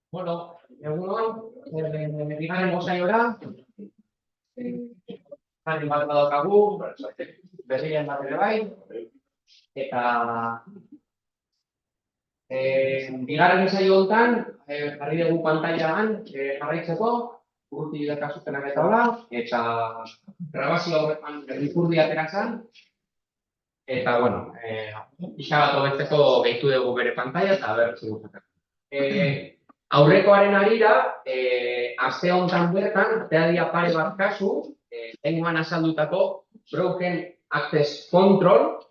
Bueno, egunon, bigarren mozaiora, jari bat badaukagu, berrien bat ere bai, eta bigarren ensaio honetan, jarri dugu pantailan jarraitzeko, urruti dakasutenak eta hola, eta grabazio horretan erdikurdi ateratzen, eta, bueno, pixka bat hobetzeko gehitu dugu bere pantaila, eta bertzi guztetan. Aurrekoaren arira, aste honetan bertan, teadia pare bat kasu, lenguan azaldutako broken access control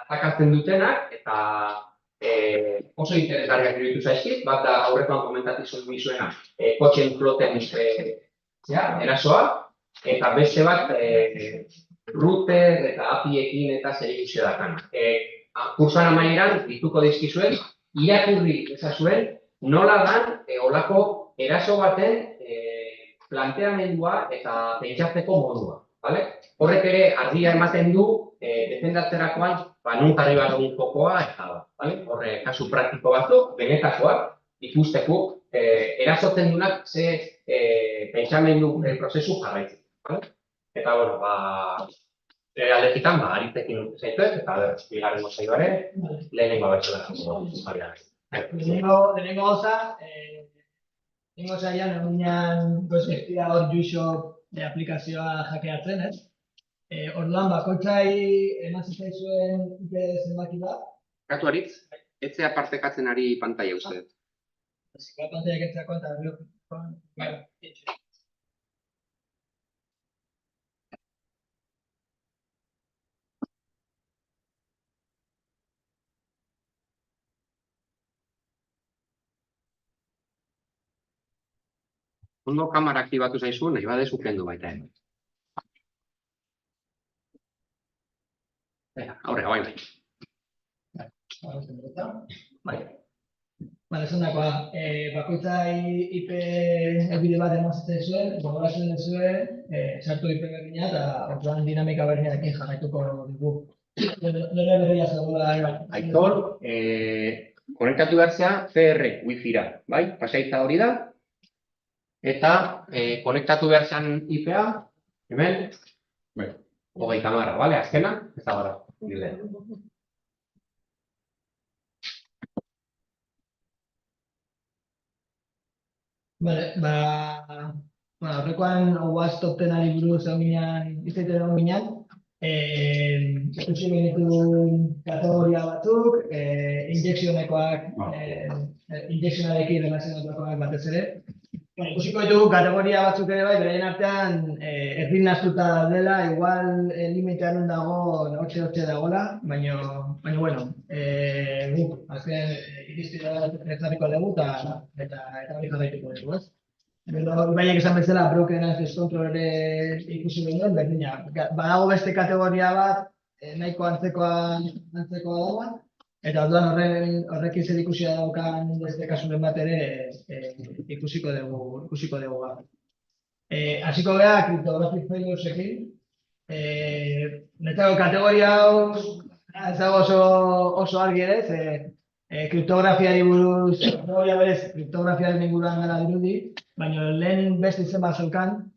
atakatzen dutenak, eta oso interesgarriak iruditu zaizkit, bat da aurrekoan komentatu zuena kotxen floten erasoa, eta beste bat router eta API-ekin eta zerikusia dakan. Kursoan amaieran dituko dizkizuen, irakurri ezazuen, nola dan olako eraso baten planteamendua eta pentsatzeko modua. Horrek ere argia ematen du defendatzerakoan nun jarri behar dugun fokoa eta horre kasu praktiko batzuk, benetakoak ikusteko erasotzen dunak ze pentsamendu prozesu jarraitzen. Eta, bueno, aldekitan, aritzekin zaituet, eta bigarren mozaioare, lehenengo abertzela. Lehenengo gauza, lehenengo zailan egunean gozestia hor Jushop aplikazioa jakeatzen, ez? Orduan, bakoitzai emazitzai zuen zenbaki da? Katu aritz, etzea partekatzen ari pantaia uste dut. Pantaia ketzeako eta Ondo kamera aktibatu zaizu, nahi badezu kendu baita. Aurrera, bai. Bale, esan dakoa, bakoitzai IP elbide bat emazitzen zuen, gogoratzen zuen, sartu IP berdina eta orduan dinamika berdinekin jarraituko dugu. Nire berria zegoela. Aitor, konektatu behartzea CR Wi-Fi-ra, bai? Pasaitza hori da. Eta konektatu behar zen IP-a, hemen, 30, bale, azkena, ez da gara, gilea. Bale, horrekoan OWASP top 10-ari buruz izaitu egon ginen, ikusi genitu kategoria batzuk, injekzionekoak, injekzionarekin relazionatuakoak batez ere. Ikusiko ditugu kategoria batzuk ere bai, beraien artean erdin naztuta dela, igual limitean dago, hortxe dagoela, baina, bueno, azken irizpidea ezarriko dugu eta hori jarraituko dugu, ez? Baiak esan bezala, broken access control ere ikusi genuen, berdina. Badago beste kategoria bat, nahiko antzekoa dagoa, eta orduan horrekin zer ikusia daukan beste kasuren bat ere ikusiko dugu bat. Hasiko gara, cryptographic failuresekin. Netzako kategoria hau ez dago oso argi ere, kriptografiari buruz, kriptografiaren inguruan gara dirudi, baina lehen beste izen bat zeukan,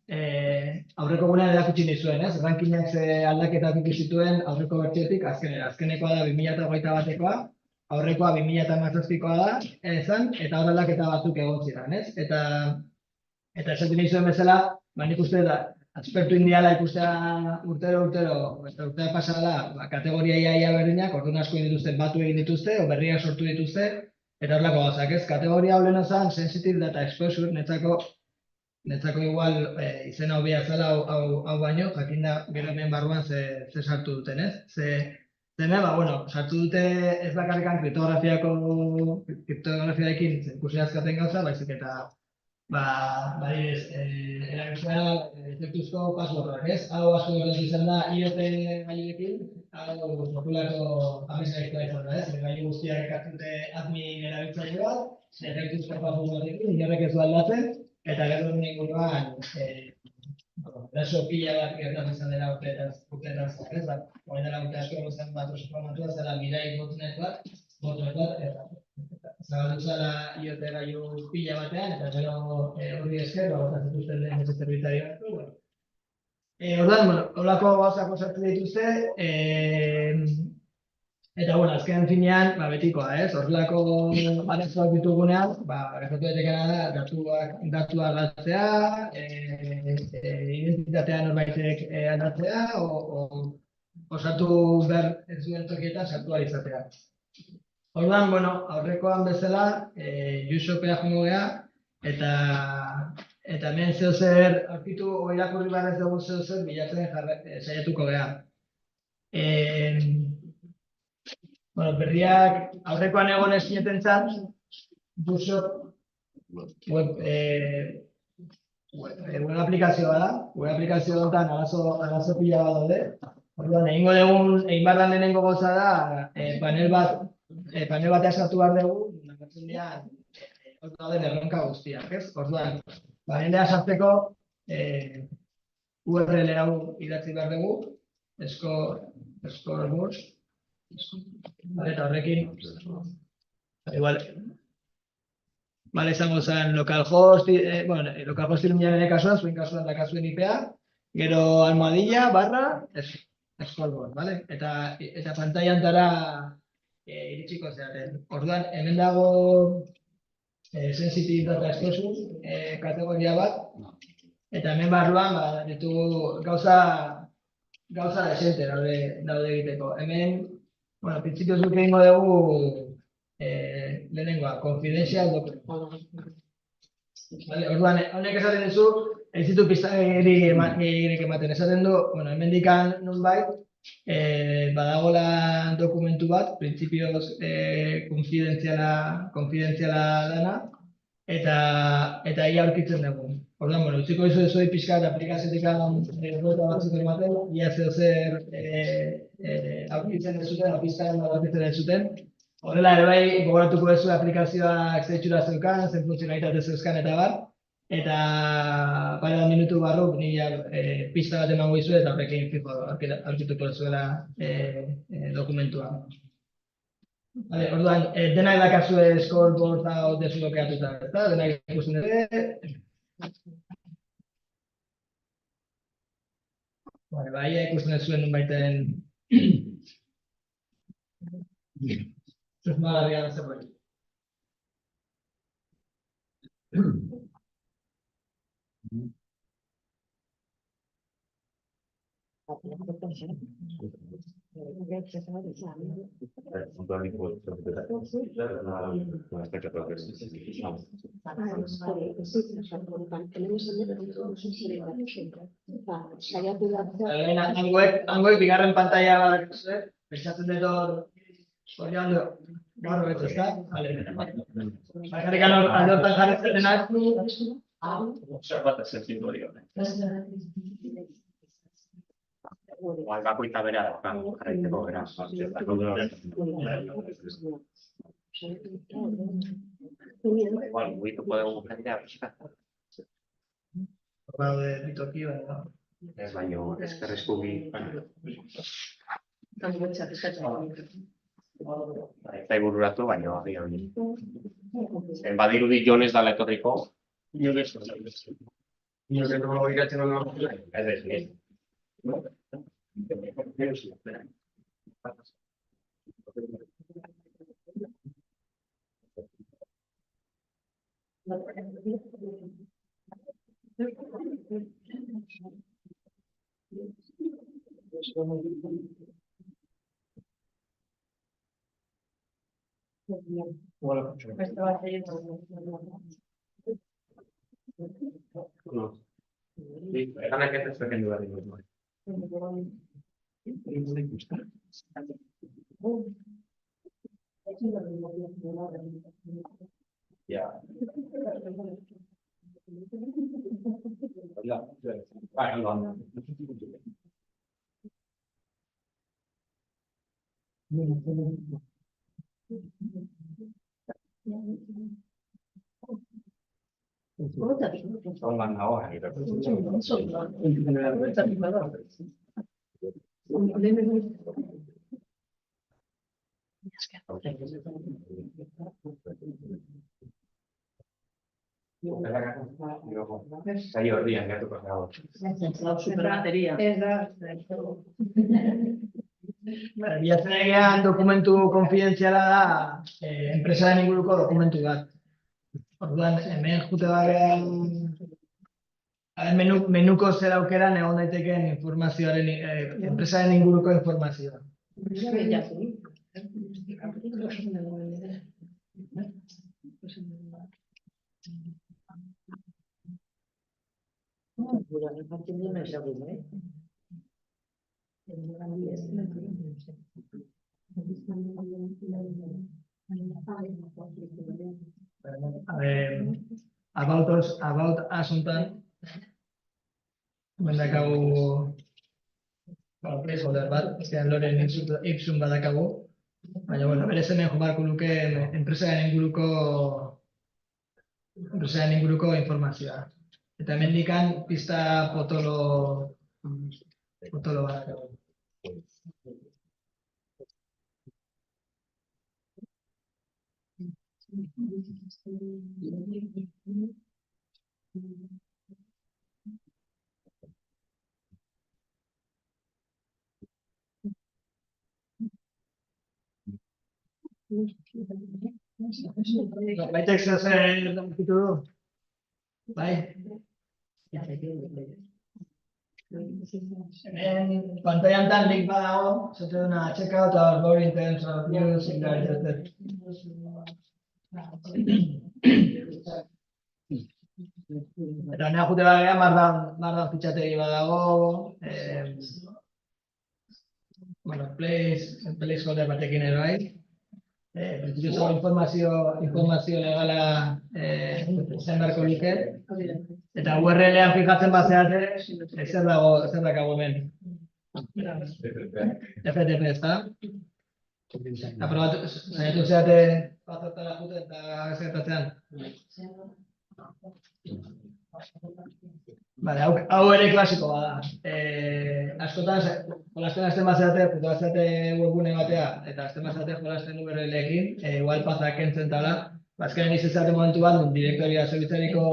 aurreko gunean erakutsi nizuen, ez? Rankinak aldaketak ikizituen aurreko bertxetik azkenekoa da 2021 batekoa, aurrekoa 2017koa da, eta hor aldaketa batzuk egon ziren, ez? Eta esaten nizuen bezala, nik uste da, atzpertu indiala ikustea urtero, eta urtea pasala, kategoria iaia berdinak, orduan asko dituzte, batu egin dituzte, o berriak sortu dituzte, eta horrelako gauzak, ez? Kategoria hau lehen ozan, sensitive data exposure, netzako igual izena hobia zela hau baino, jakinda gero hemen barruan ze sartu duten, ez? Sartu dute ez bakarrikan kriptografiarekin ikusi azkaten gauza, baizik eta erabiltzea efektuzko passwordrak, ez? Hau asko gertatu izan da IoT gailuekin, hau populako amesgaizkoa izan da, ez? Gailu guztiak ekartute admin erabiltzaile bat, efektuzko passwordrekin, inorrek ez du aldatzen, eta gero inguruan eraso pila bat gertatu izan dela urteetan ez? Horren dela urte asko zen bat oso formatua, zela Mirai botnet bat, eta zabaldu zala IoT gailu pila batean, eta gero hori esker, botatzen zituzten lehen zerbitzario batzuk. Orduan, holako gauzak osatzen dituzte, eta, azken finean, betikoa, ez? Horrelako arazoak ditugunean, gertatu daitekeena da, datuak galtzea, identitatea norbaitek aldatzea, osatu behar ez duen tokietan sartu ahal izatea. Orduan, aurrekoan bezala, Jusopea joango gea, eta hemen zeozer aurkitu irakurri behar ez dugu zeozer bilatzen saiatuko gea. Berriak aurrekoan egon ez zineten zan, Jusop web aplikazioa da, web aplikazio honetan arazo pila bat daude. Orduan, egin barran lehenengo goza da, panel batea sartu behar dugu, nakatzen dira, hor dauden erronka guztiak, ez? Orduan, panelea sartzeko URL hau idatzi behar dugu, Scoreboard, eta horrekin, igual, izango zen localhost iluminaren kasuan, zuen kasuan dakazuen IPa, gero almohadilla, barra, Scoreboard, bale? Eta pantailan tara iritsiko zeaten. Orduan, hemen dago sensitive data expression kategoria bat, eta hemen barruan ditugu gauza desente daude egiteko. Hemen, printzipioz duk egingo dugu lehenengoa, confidential document. Orduan, honek esaten duzu, ez ditu piztagirik ematen. Esaten du, hemendikan nonbait, badagola dokumentu bat, printzipioz konfidentziala dana, eta ia aurkitzen dugu. Orduan, utziko dizu zoi pixkat aplikaziotik errota batzuk ematen, ia zeozer aurkitzen ez zuten, aurkitzen ez zuten. Horrela ere bai, gogoratuko duzu aplikazioak zeitzura zeukan, zen funtzionalitate zeuzkan eta bar, eta pare bat minutu barru, nire pista bat emango izu eta horrekin fijo aurkituko duzuela dokumentua. Orduan, denak dakazue scoreboard hau desblokeatuta, eta denak ikusten dute. Bai, ikusten zuen nunbaiten susmagarria da zerbait. Hangoek bigarren pantalla bat, pentsatzen dut hor gaur betu, ezta? Bakarrikan aldortan jarretzen denak. Zer bat ez ezin hori honek. Bakoitza bera da, jarraitzeko bera. Igual, guituko dugu jendea pixka. Baude bitoki, baina. Ez baino, eskerrezkugi. Eta ibururatu, baino agian. Badirudi Jon ez dala etorriko. Inoz ez dugu iratzen dugu. Ez ez, ez. Ganak ez ezbeken du behar dugu. Ja. Bai, ondo. Ongan nago, Zai horrian gertuko dago. Superbateria. Ez da. Bilatzen egean dokumentu konfidentziala da enpresaren inguruko dokumentu bat. Orduan, hemen jute bagean menuko zer aukeran egon daitekeen informazioaren, enpresaren inguruko informazioa. About asuntan, mendakagu placeholder bat, ezkean loren ipsum badakagu, baina, bueno, berez hemen jomarko luke enpresaren inguruko informazioa. Eta hemen dikan pista potolo badakagu. Baitek zer dakitu du? Bai? Hemen pantailan tan link badago, zate duna check out our more in terms of news and eta nea jute bagea mardan fitxategi badago, bueno, placeholder batekin ere bai. Informazio legala zen beharko luke. Eta URL-ean fijatzen bazeate, zer dakago hemen. FTP, ezta? Aprobatu, zaitu zeate bazertara jute eta zertatzean. Vale, hau ere klasiko bada. Askotan, jolasten bazeate, puto bazeate webgune batea, eta azten bazeate jolasten URL-ekin, igual pazak kentzen tala, bazkaren izazate momentu bat, zerbitzariko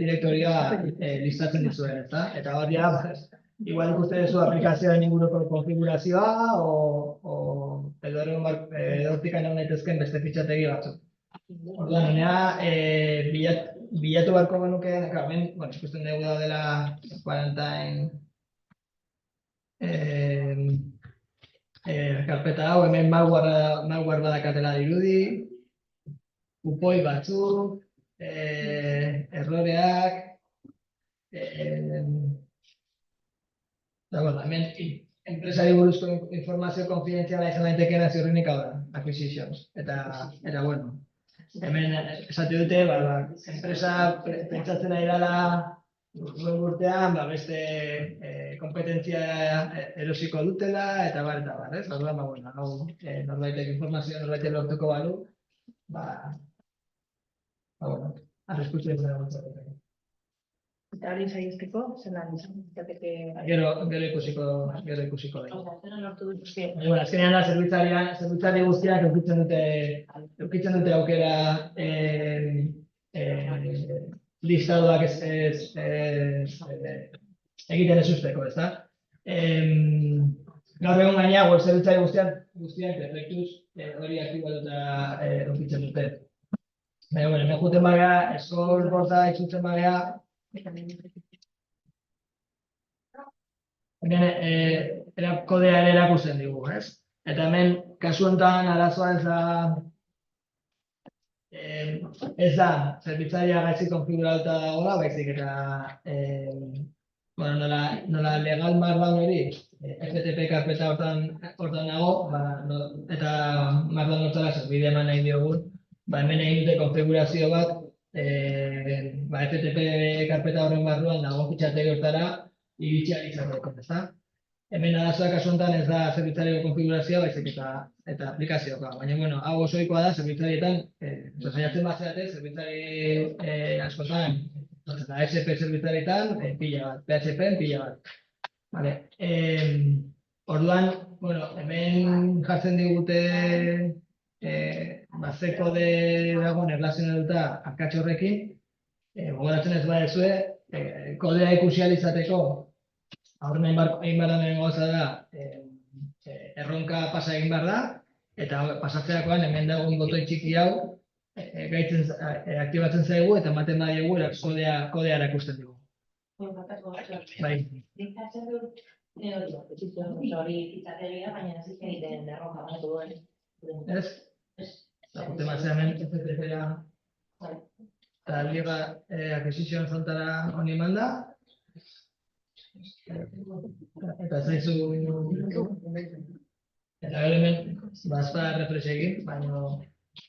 direktoria listatzen dizuen, ezta? Eta hor ja, igual ikusten duzu aplikazioen inguruko konfigurazioa, edo hortik egon daitezken beste fitxategi batzuk. Orduan, honea, bilatu beharko genuke, hemen, bueno, ikusten dugu daudela quarantine karpeta hau, hemen malware badakatela dirudi, upoi batzuk, erroreak, hemen enpresari buruzko informazio konfidentziala izan daitekeena ziurrenik hau da, acquisitions, eta bueno. Hemen esate dute, enpresa pentsatzen ari dela urtean, beste kompetentzia erosiko dutela, eta bar, ez? Orduan, norbaitek informazioa norbaitek lortuko balu, arriskutsu egin dago. Eta hori saihesteko, zelan izateke... Gero ikusiko da. Zena lortu dut guztia. Azkenean da, zerbitzari guztiak eukitzen dute aukera listadoak egiten ez usteko, ez da? Gaur egun gaina, web zerbitzari guztiak perfektuz hori aktibatuta eukitzen dute. Baina, hemen juten bagea, eskol borda itzultzen bagea, hemen kodea ere erakusten digu, ez? Eta hemen, kasu honetan, arazoa ez da zerbitzaria gaitzi konfiguratuta dagoela, baizik eta nola legal markdown hori FTP karpeta hortan dago, eta markdown hortara zerbide eman nahi diogun, hemen egin dute konfigurazio bat, FTP karpeta horren barruan dago fitxategi hortara iritsi ahal izateko, ezta? Hemen arazoak kasu honetan ez da zerbitzariko konfigurazioa, baizik eta aplikazioa. Baina, bueno, hau oso ohikoa da zerbitzarietan, saiatzen bazeate, zerbitzari askotan, eta SP zerbitzarietan, pila bat, PHP-en pila bat. Orduan, bueno, hemen jartzen digute ze kode dagoen erlazionatuta akats horrekin, gogoratzen ez badezue, kodea ikusi ahal izateko, aurren egin behar den gauza da, erronka pasa egin behar da, eta pasatzerakoan hemen dagoen botoi txiki hau aktibatzen zaigu eta ematen badiegu kodea erakusten dugu. Bai. Diktatzen dut, hori itzategia, baina ez egiten erronka banatu duen. Ez? Eta mazera hemen FTP-a eta liga acquisition frontara honi manda. Eta zaizu eta gero hemen bazpa refresh egin, baina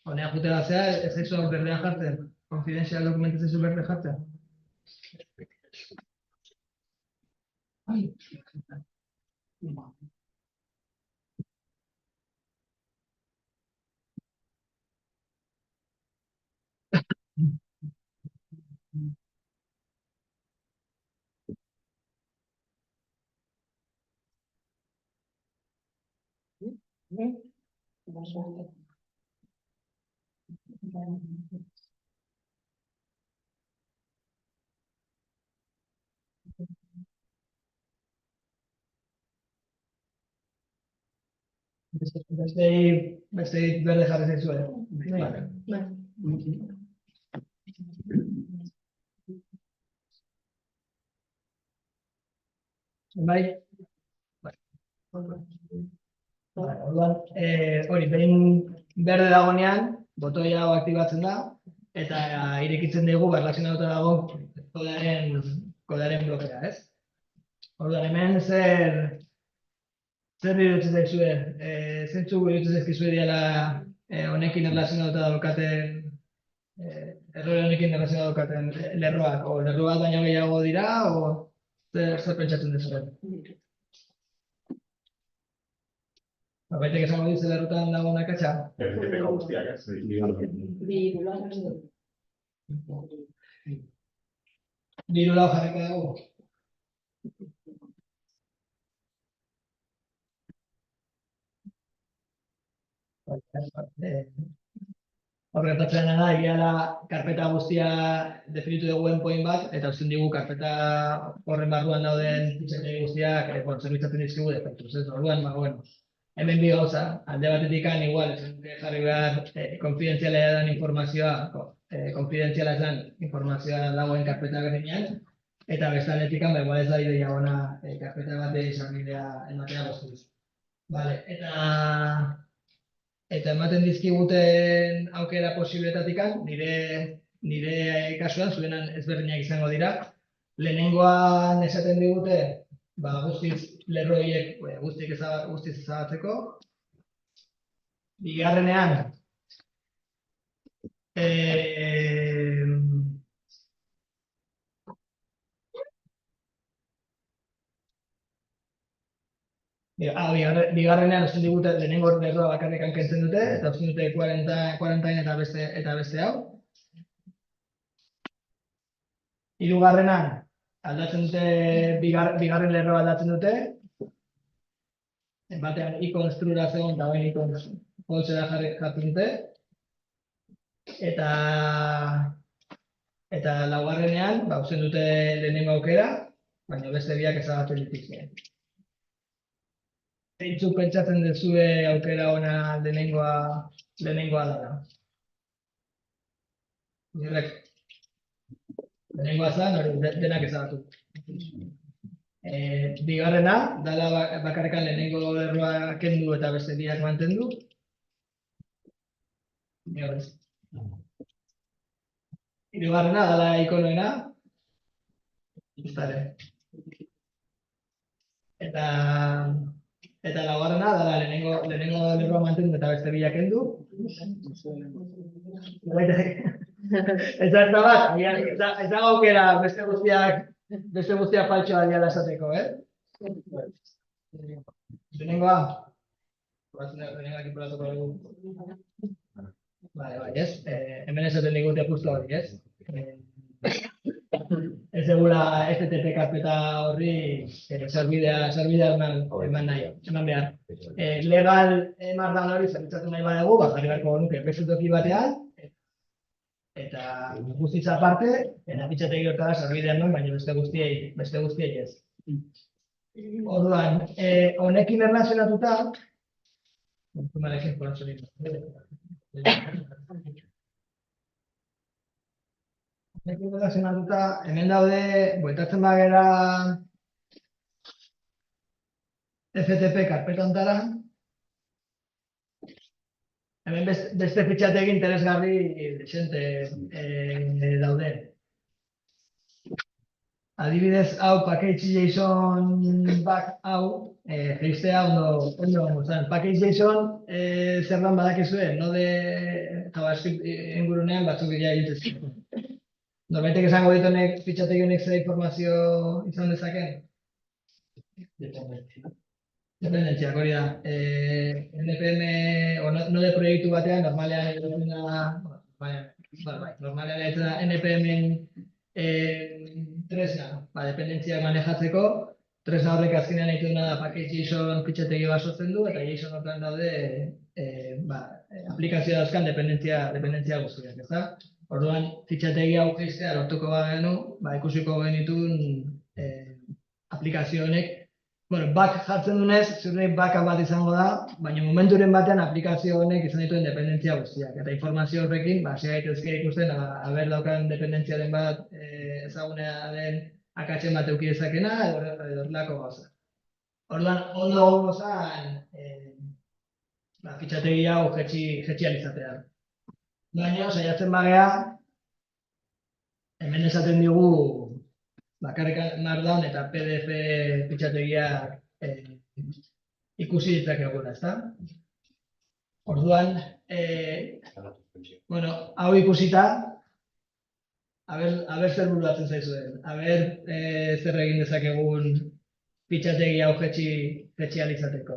honean jute batzea ez zaizu berdean jartzen. Confidencial dokumentu zaizu berde jartzen. Beste berde jarri zaizue. Vale. Bai. Orduan, hori, behin berde dagoenean, botoi hau aktibatzen da, eta irekitzen dugu erlazionatuta dago kodearen blokea, ez? Orduan, hemen zer iruditzen zaizue, zeintzuk iruditzen zaizkizue diala honekin erlazionatuta daukaten, errore honekin erlazionatuta daukaten lerroak, o lerro bat baino gehiago dira, o zer pentsatzen duzuen? Baitek esango dizu lerrotan dagoen akatsa? Guztiak, ez? Diru lau jarriko dago. Horretatzen da, egia da, karpeta guztia definitu dugu endpoint bat, eta uzten digu karpeta horren barruan dauden fitxategi guztiak zerbitzatzen dizkigu defektuz, ez? Orduan, bueno, hemen bi gauza, alde batetik igual, jarri behar konfidentziala den informazioa, konfidentziala esan informazioa dagoen karpeta berdinean, eta bestaldetik igual ez da ideia ona karpeta bat izarbidea ematea guztiz. Vale, eta ematen dizkiguten aukera posibiletatik nire kasuan, zuenan ezberdinak izango dira. Lehenengoan esaten digute, guztiz lerro horiek guztiz ezabatzeko. Bigarrenean, bigarrenean uzten digute lehenengo lerroa bakarrik kentzen dute, eta uzten dute 40 eta beste hau. Hirugarrenan aldatzen dute, bigarren lerroa aldatzen dute. Batean ikon estruktura zegoen eta bain ikon poltsera jartzen dute. Eta laugarrenean, uzten dute lehenengo aukera, baina beste biak ezabatzen dituzte. Zeintzuk pentsatzen duzue aukera ona lehenengoa dela? Lehenengoa zan, denak ezabatu. Bigarrena, dala bakarrikan lehenengo lerroa kendu eta beste biak mantendu. Hirugarrena, dala ikonoena. Eta laugarrena, dala lehenengo lerroa mantendu eta beste biak kendu. Ez da bat, ez da aukera beste guztiak faltsoa diala esateko, Lehenengoa? Lehenengoak inporatuko dugu. Bai, ez? Hemen esaten digute justo hori, ez? ez dugula FTP karpeta horri zerbidea eman behar. Legal markdown hori zerbitzatu nahi badugu, jarri beharko nuke beste toki batean, eta guztiz aparte, fitxategi hortara zerbidea nuen, baina beste guztiei ez. Orduan, honekin erlazionatuta, hemen daude, bueltatzen bagera FTP karpeta hontara, hemen beste fitxategi interesgarri desente daude. Adibidez, hau package.json back hau, geistea ondo zen. Package.json zerban badakizue, node JavaScript ingurunean batzuk dira egiten. Norbaitek esango dituenek fitxategi honek zer informazio izan dezaken? Dependentziak hori da. NPM o node proiektu batean normalean egiten da NPM-en tresna, dependentziak manejatzeko, tresna horrek azkenean egiten duena da package.json fitxategi basotzen du, eta JSON hortan daude aplikazioa dauzkan dependentzia guztiak, ezta? Orduan, fitxategi hau geistea lortuko bagenu, ikusiko genitun aplikazio honek, back jartzen dunez, zurri backup bat izango da, baina momenturen batean aplikazio honek izan dituen dependentzia guztiak. Eta informazio horrekin, hasi gaitezke ikusten, haber daukan dependentziaren bat ezagunea den akatzen bat eduki dezakena, edo horrelako gauza. Orduan, ondo gozan, fitxategi hau jetxi alizatea. Baina, saiatzen bagea, hemen esaten digu bakarrik markdown eta PDF fitxategiak ikusi ditzakegula, ezta? Orduan, hau ikusita, aber zer buruatzen zaizuen, aber zer egin dezakegun fitxategi hau jetxi alizateko.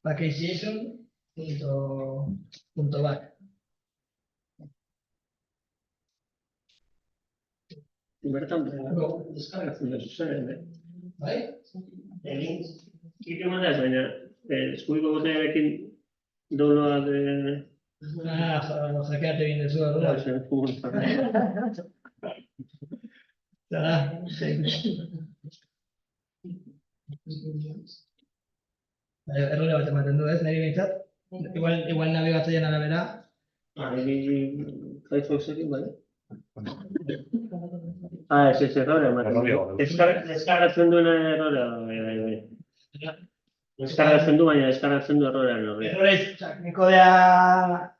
Package.json.back. Bertan, deskargatzen da zuzen, Bai? egin, baina eskubiko botearekin download Jakeate egin dezu, orduan. Zara, errore bat ematen du, ez, niri behintzat? Igual nabigatzailean arabera. Firefoxekin, bai? Ez errore ematen du. Deskargatzen duen errorea, bai. Deskargatzen du, baina deskargatzen du errorean horri. Errorez, ni kodea,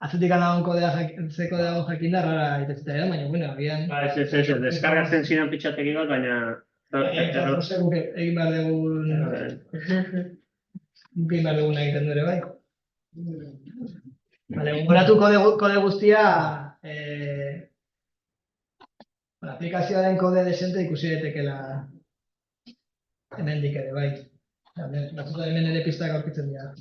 atzetik dagoen kodea, ze kodea dago jakinda, errora itetzeta edo, baina, bueno, agian... Ez, deskargatzen ziren fitxategi bat, baina... Guk egin behar dugun... Guk egin behar dugun egiten du ere, bai. Gogoratu kode guztia... Aplikazioaren kode desente ikusi daitekeela hemendik ere, bai. Batzuta hemen ere pistak aurkitzen dira.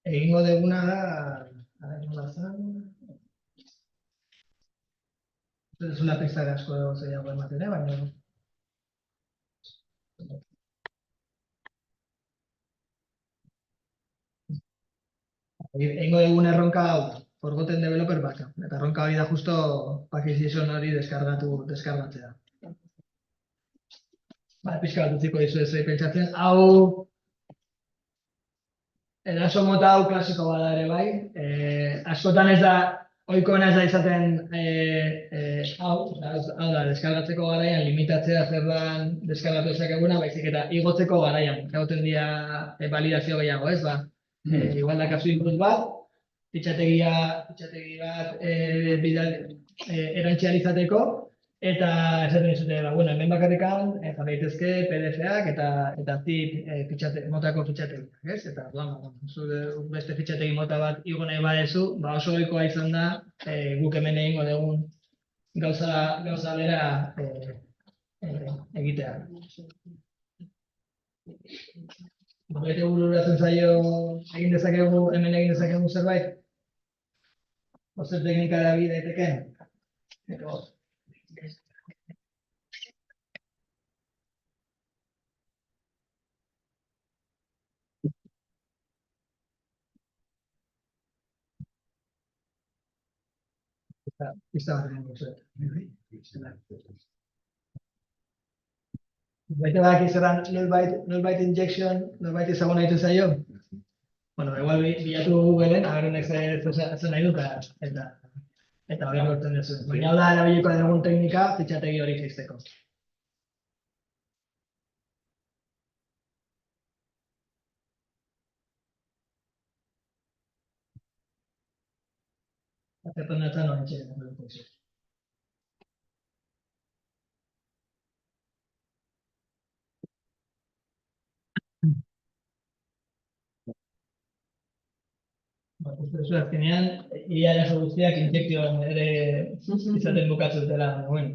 Egingo deguna da, nola zen? Ez una pista asko zeiago ematen, baina... Egingo degun erronka hau, forgotten developer backup. Eta erronka hori da justo package.json hori deskargatzea. Pixka bat utziko dizu ez pentsatzen. Hau... Eraso mota hau klasiko bada ere bai. Askotan ez da, ohikoena ez da izaten hau da, deskargatzeko garaian limitatzea zer dan deskargatu ezakeguna, baizik eta igotzeko garaian. Egoten dira validazio gehiago, ez ba? Igual da kasu input bat, fitxategi bat erantzializateko, Eta esaten dizute, bueno, hemen bakarrikan jarri daitezke PDF-ak eta zip motako fitxategiak, ez? Eta zure beste fitxategi mota bat igo nahi badezu, oso ohikoa izan da guk hemen egingo dugun gauza bera egitea. Bete bururatzen zaio hemen egin dezakegu zerbait? Ozer teknika erabil daitekeen? Pista bat egingo zuet. Baita badaki zelan nullbyte injection, nullbyte ezagun nahi zaio? Bueno, igual bilatu Googleen, agarrenek zen nahi dut, eta hori lortzen duzu. Baina hau da erabiliko dugun teknika fitxategi hori jaisteko. Azertan natzen hori txetan. Prozesu azkenean, ia eraso guztiak injektioan ere izaten bukatu dutela. Bueno.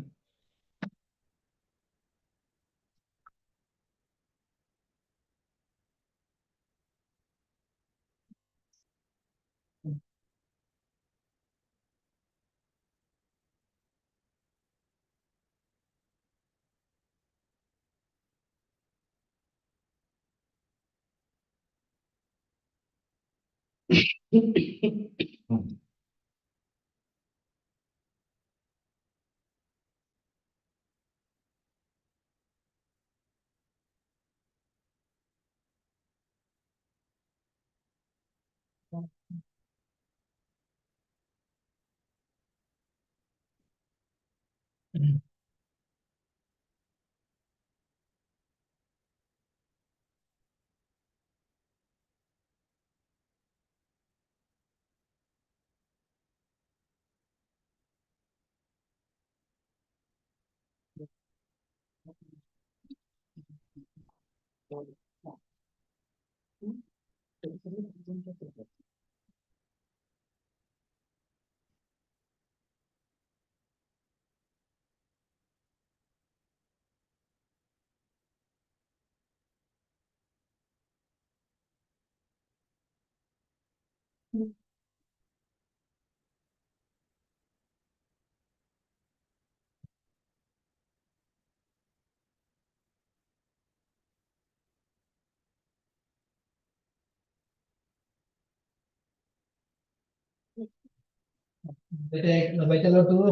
Norbaitek lortu du?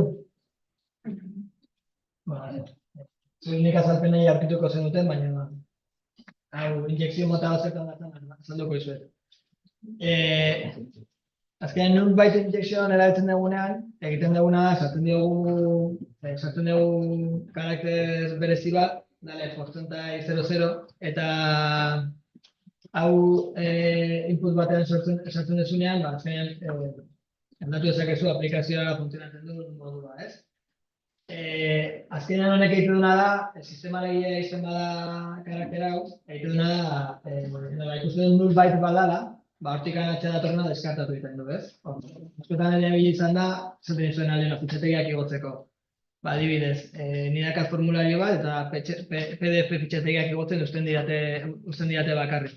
Nik azalpenei aurkituko zenuten, baina hau injekzio mota batzetan azalduko izuet. Azkenean nullbyte injection erabiltzen dugunean, egiten duguna da, sartzen dugu karakter berezi bat, dale, porcentai 00, eta hau input batean sartzen dezunean, azkenean aldatu dezakezu aplikazioa funtzionatzen duen modua, ez? Azkenean honek egiten duna da, sistema legia izan bada karakter hau, egiten duna da, ikusten duen nullbyte badala, hortik atxe datorrena deskartatu egiten du, ez? Askotan ere bila izan da, zaten zuen aldena fitxategiak igotzeko. Adibidez, nidakaz formulario bat eta PDF fitxategiak igotzen usten didate bakarrik.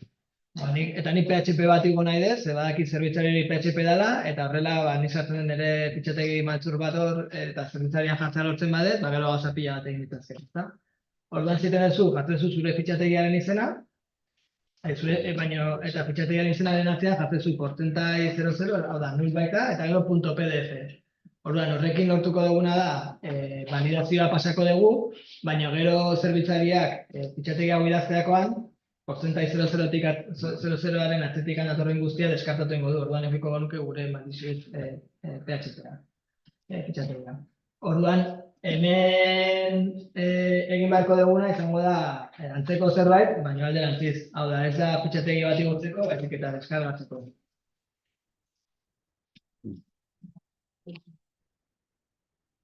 Eta ni PHP bat igo nahi dez, badakit zerbitzari PHP dela, eta horrela nik sartzen den ere fitxategi maltzur bat hor, eta zerbitzarian jartzea lortzen badez, gero gauza pila bat egin ditazken. Orduan ziten duzu, jartzen zu zure fitxategiaren izena, eta fitxategiaren izenaren atzean jartzen zu porcentai 00, hau da, nullbytea, eta gero .pdf. Orduan, horrekin lortuko duguna da, validazioa pasako dugu, baina gero zerbitzariak fitxategi hau idazteakoan, porcentai 00-aren atzetik datorren guztia deskartatu ingo du. Orduan, egiko baluke gure maldizuet PHP-a, fitxategia. Orduan, hemen egin beharko duguna izango da antzeko zerbait, baina alderantziz. Hau da, ez da fitxategi bat igotzeko, baizik eta deskargatzeko.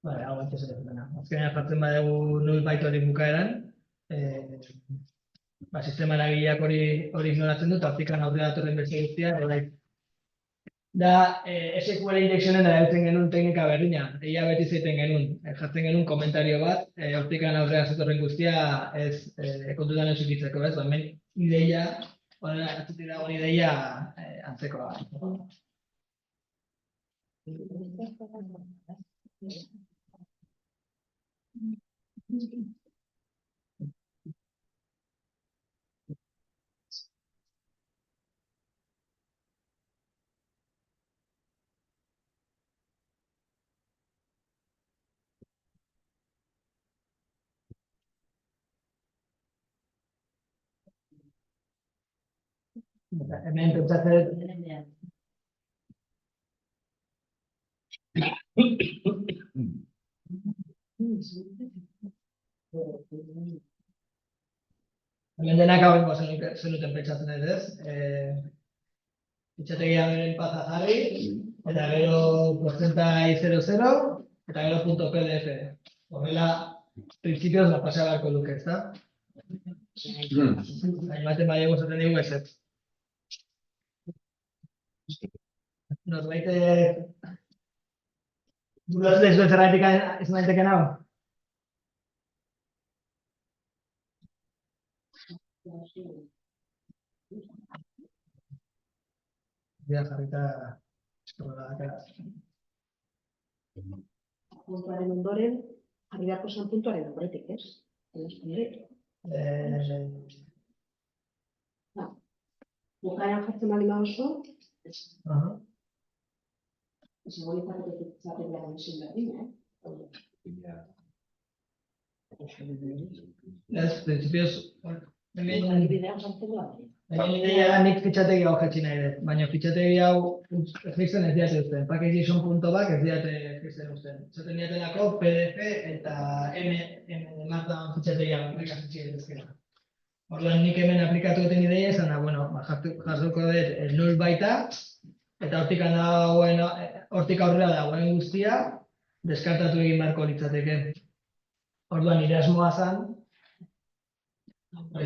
Vale, hau bantxe zer azkenean jartzen badugu nullbyte hori bukaeran, sistema eragileak hori ignoratzen du, eta hortikan aurrera datorren beste guztia, da, SQL injectionen erabiltzen genuen teknika berdina, ia beti zeiten genuen, jartzen genuen komentario bat, hortikan aurrera zetorren guztia ez kontutan ez ukitzeko, ez, hemen ideia, horrela, atzutik dagoen ideia antzekoa. Hemen pentsatzen hemen denak hau zenuten pentsatzen ez, fitxategia beren paza jarri, eta gero porcentai 00, eta gero .pdf. Horrela, principios la pasea beharko luke, ezta? Baina baten badiago zaten dugu ez. Norbait duraz lehizuen zerraitik ez naiteken hau? Bia jarrita eskola dakara. Puntuaren ondoren, jarri beharko zen puntuaren aurretik, ez? Bukaeran jartzen bali oso, seguritate zaten behar esin berdin, Ez, principios, hemen Adibidean jartzen du ideia da nik fitxategi hau jetxi nahi dut, baina fitxategi hau fixen ez diate uzten, packaging.back ez diate fixen uzten. Zaten diatelako PDF eta Markdown fitxategia aplikazitzi eduzkera. Orduan nik hemen aplikatu duten ideia izan da, bueno, jartuko dut null baita, eta hortik aurrera dagoen guztia, deskartatu egin beharko litzateke. Orduan nire asmoa zen,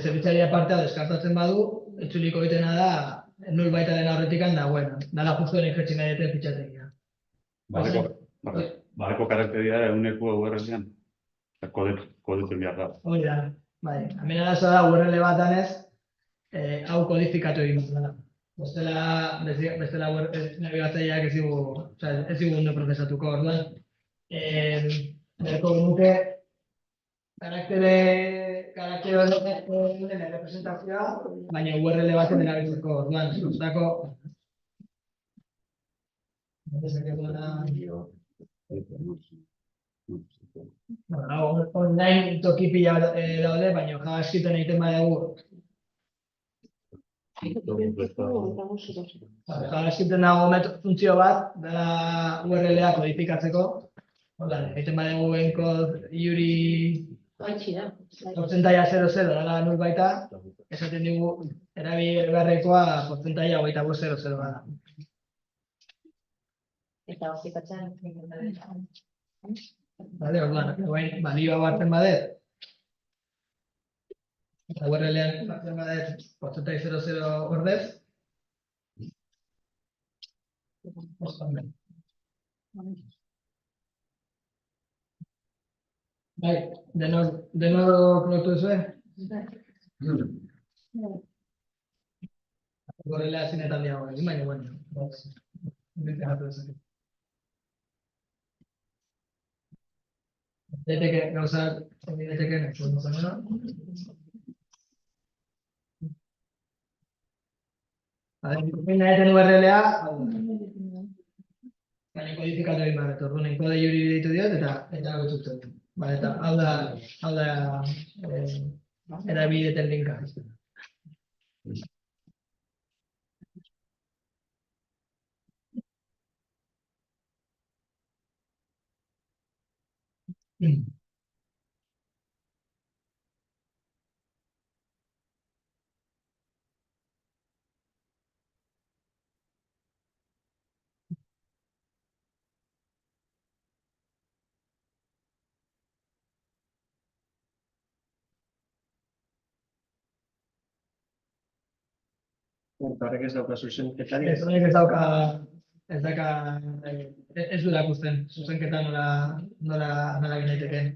zerbitzaria partea deskartatzen badu, itzuliko egitena da, null baitaren aurretikan dagoena. Dala justu den jetxin nahi duten fitxategia. Badeko karakteria eguneko URL-ean. Kodetzen behar da. Hori da, bai. Hemen arazoa da URL bat danez, hau kodifikatu egin dut. Bestela nabigatzaileak ez digu ondo prozesatuko orduan. Berko genuke, karaktere honen representazioa, baina URL baten erabiltzeko orduan. Zuztako, online toki pila daude, baina JavaScripten egiten badugu. JavaScripten dago funtzio bat, dela URL-a kodifikatzeko. Egiten badugu encode Yuri porcentaia 00 dela null baita, esaten dugu erabil beharrekoa porcentaia 25 00 bada. Eta hortikatzen. Bale, orduan, balioa hartzen badet, eta URL-ean hartzen badet porcentai 00 ordez, bai, denok lotu zuen? URL-a zinetan diago egin, baina, bueno, daiteke gauza egin daiteke nahi URL-a baina kodifikatu egin behar, orduan enkode Yuri ditu diot eta gutzutzen. Eta hau da erabideten linka. Horrek ez dauka zuzenketarik. Ez honek ez dauka, ez du erakusten, zuzenketa nola egin daitekeen.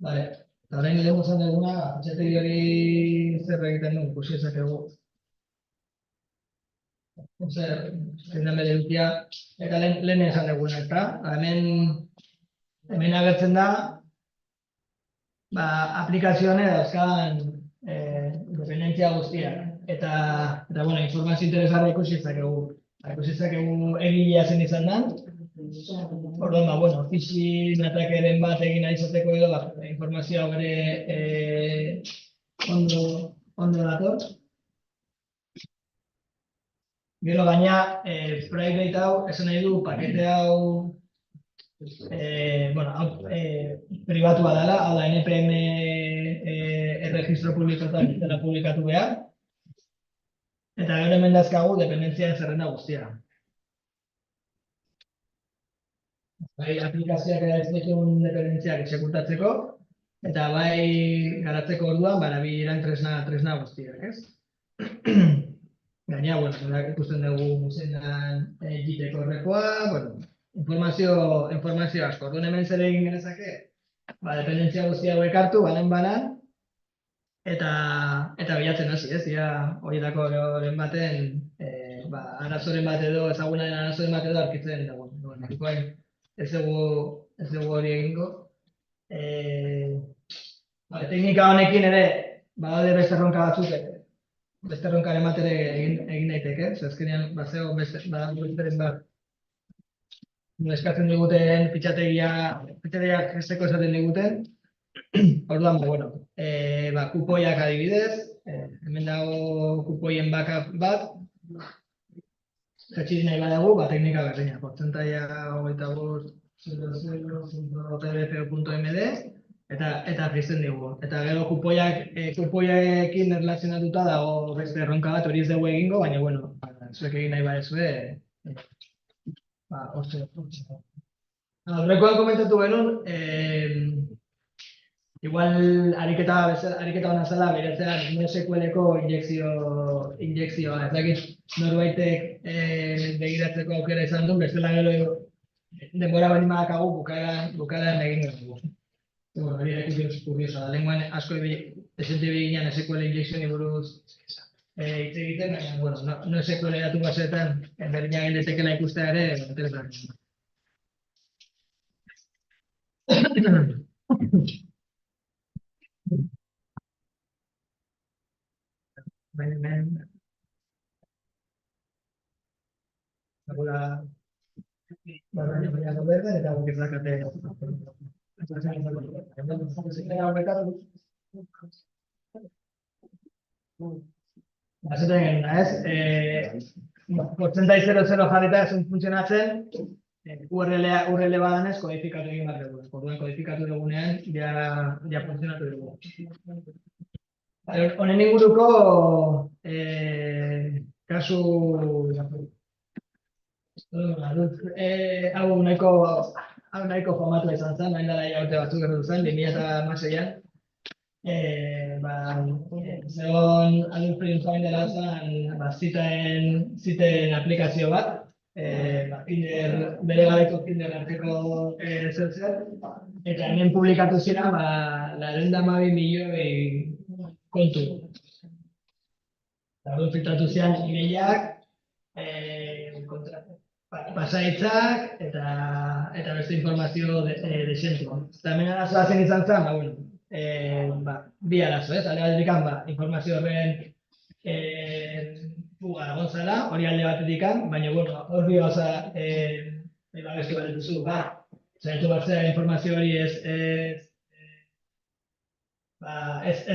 Vale, eta orain lehenko zen duguna, atxetegi hori zer egiten du, ikusi ezakegu. Zer, zein den bere edukia, eta lehen esan duguna, eta hemen agertzen da, aplikazio honek dauzkan dependentzia guztiak. Eta bueno, informazio interesgarria ikusi ezakegu. Ikusi ezakegu egilea zen izan da. Orduan, bueno, phishing atakeren bat egin nahi izateko edo, informazioa bere ondo dator. Gero gaina, private hau, esan nahi du, pakete hau pribatua dela, hau da NPM erregistro publikoetan ez dela publikatu behar. Eta gero hemen dazkagu dependentzia zerrenda guztia. Bai, aplikazioak erabiltzen dependentziak exekutatzeko, eta bai garatzeko orduan, barabileran tresna guztiak, ez? Gaina, bueno, ikusten dugu zelan egiteko horrekoa, informazio asko. Orduan hemen zer egin genezake? Dependentzia guztia hauek hartu, banan, eta bilatzen hasi, ez? Horietako horren baten, arazoren bat edo, ezagunaren arazoren bat edo arkitzen dugu. Ez dugu hori egingo. Teknika honekin ere, badaude beste erronka batzuk, beste erronkaren bat ere egin daiteke, azkenean badago besteren bat. Eskatzen diguten fitxategiak gesteko esaten diguten. Orduan, kupoiak adibidez, hemen dago kupoien backup bat, jetxiri nahi badago, teknika berdina, portzentaia 25.00.tdf.md eta frizten digu. Eta gero kupoiekin erlazionatuta dago beste erronka bat, hori ez dugu egingo, baina, zuek egin nahi badezue, Horrekoan komentatu genuen, igual ariketa hona zela, beratzea NoSQL-eko injekzioa. Ez dakit norbaitek begiratzeko aukera izan duen, bestela gero denbora bali madakagu bukaeran egin dugu. Hori ere kuriosa da, lenguan asko desente beginean SQL injekzioni buruz hitz egiten, baina, NoSQL datu basetan berdina egin detekela ikustea ere, interesgarria. Portzentai 00 jarrita ezin funtzionatzen, URL badanez kodifikatu egin behar dugu. Orduan kodifikatu dugunean, ja funtzionatu dugu. Honen inguruko kasu hau nahiko famatua izan zen, nahi dela urte batzuk gertu zen, 2016an. Zegoen Adolfo Zain dela zen ziten aplikazio bat, bere garaiko Tinder arteko zer, eta hemen publikatu ziren 92 milioi kontu. Eta filtratu ziren e-mailak, pasaitzak eta beste informazio desentu. Eta hemen arazoa zen izan zen, bi arazo, alde batetik informazio horren fuga egon zela, hori alde batetik, baina hor bi gauza babestu bat duzu, zaitu bat zera informazio hori ez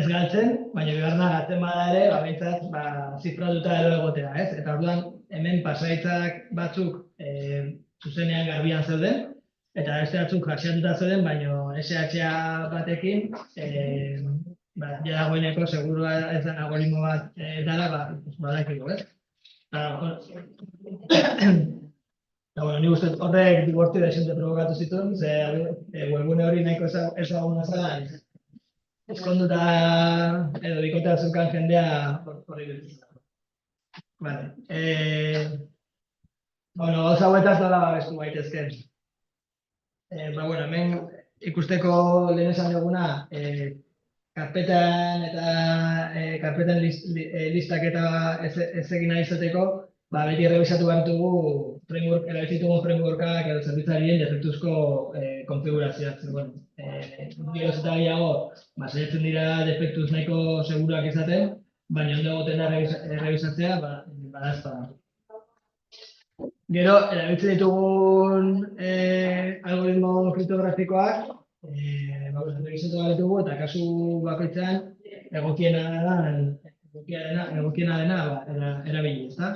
galtzen, baina bigarna galtzen bada ere, behintzat zifratuta edo egotea, ez? Eta orduan hemen pasaitzak batzuk zuzenean garbian zeuden, eta beste batzuk hasiatuta zeuden, baina SHA batekin, dagoeneko segurua ez da algoritmo bat dela, badakiko, ez? Nik uste horrek dibortzio desente provokatu zituen, ze webgune hori nahiko ezaguna zela, eskonduta edo bikotea zeukan jendea horri biltzen. Vale. Bueno, gauza hauetaz nola babestu gaitezken. Bueno, hemen ikusteko lehen esan duguna, karpetan listak eta ez egin nahi izateko, beti errebisatu behar dugu erabiltzitugun frameworkak edo zerbitzarien defektuzko konfigurazioak. Bueno, geroz eta gehiago, saiatzen dira defektuz nahiko seguruak izaten, baina ondo egoten da errebisatzea, badazpada. Gero, erabiltzen ditugun algoritmo kriptografikoak, errebisatu behar ditugu eta kasu bakoitzean egokiena dena erabili, ezta?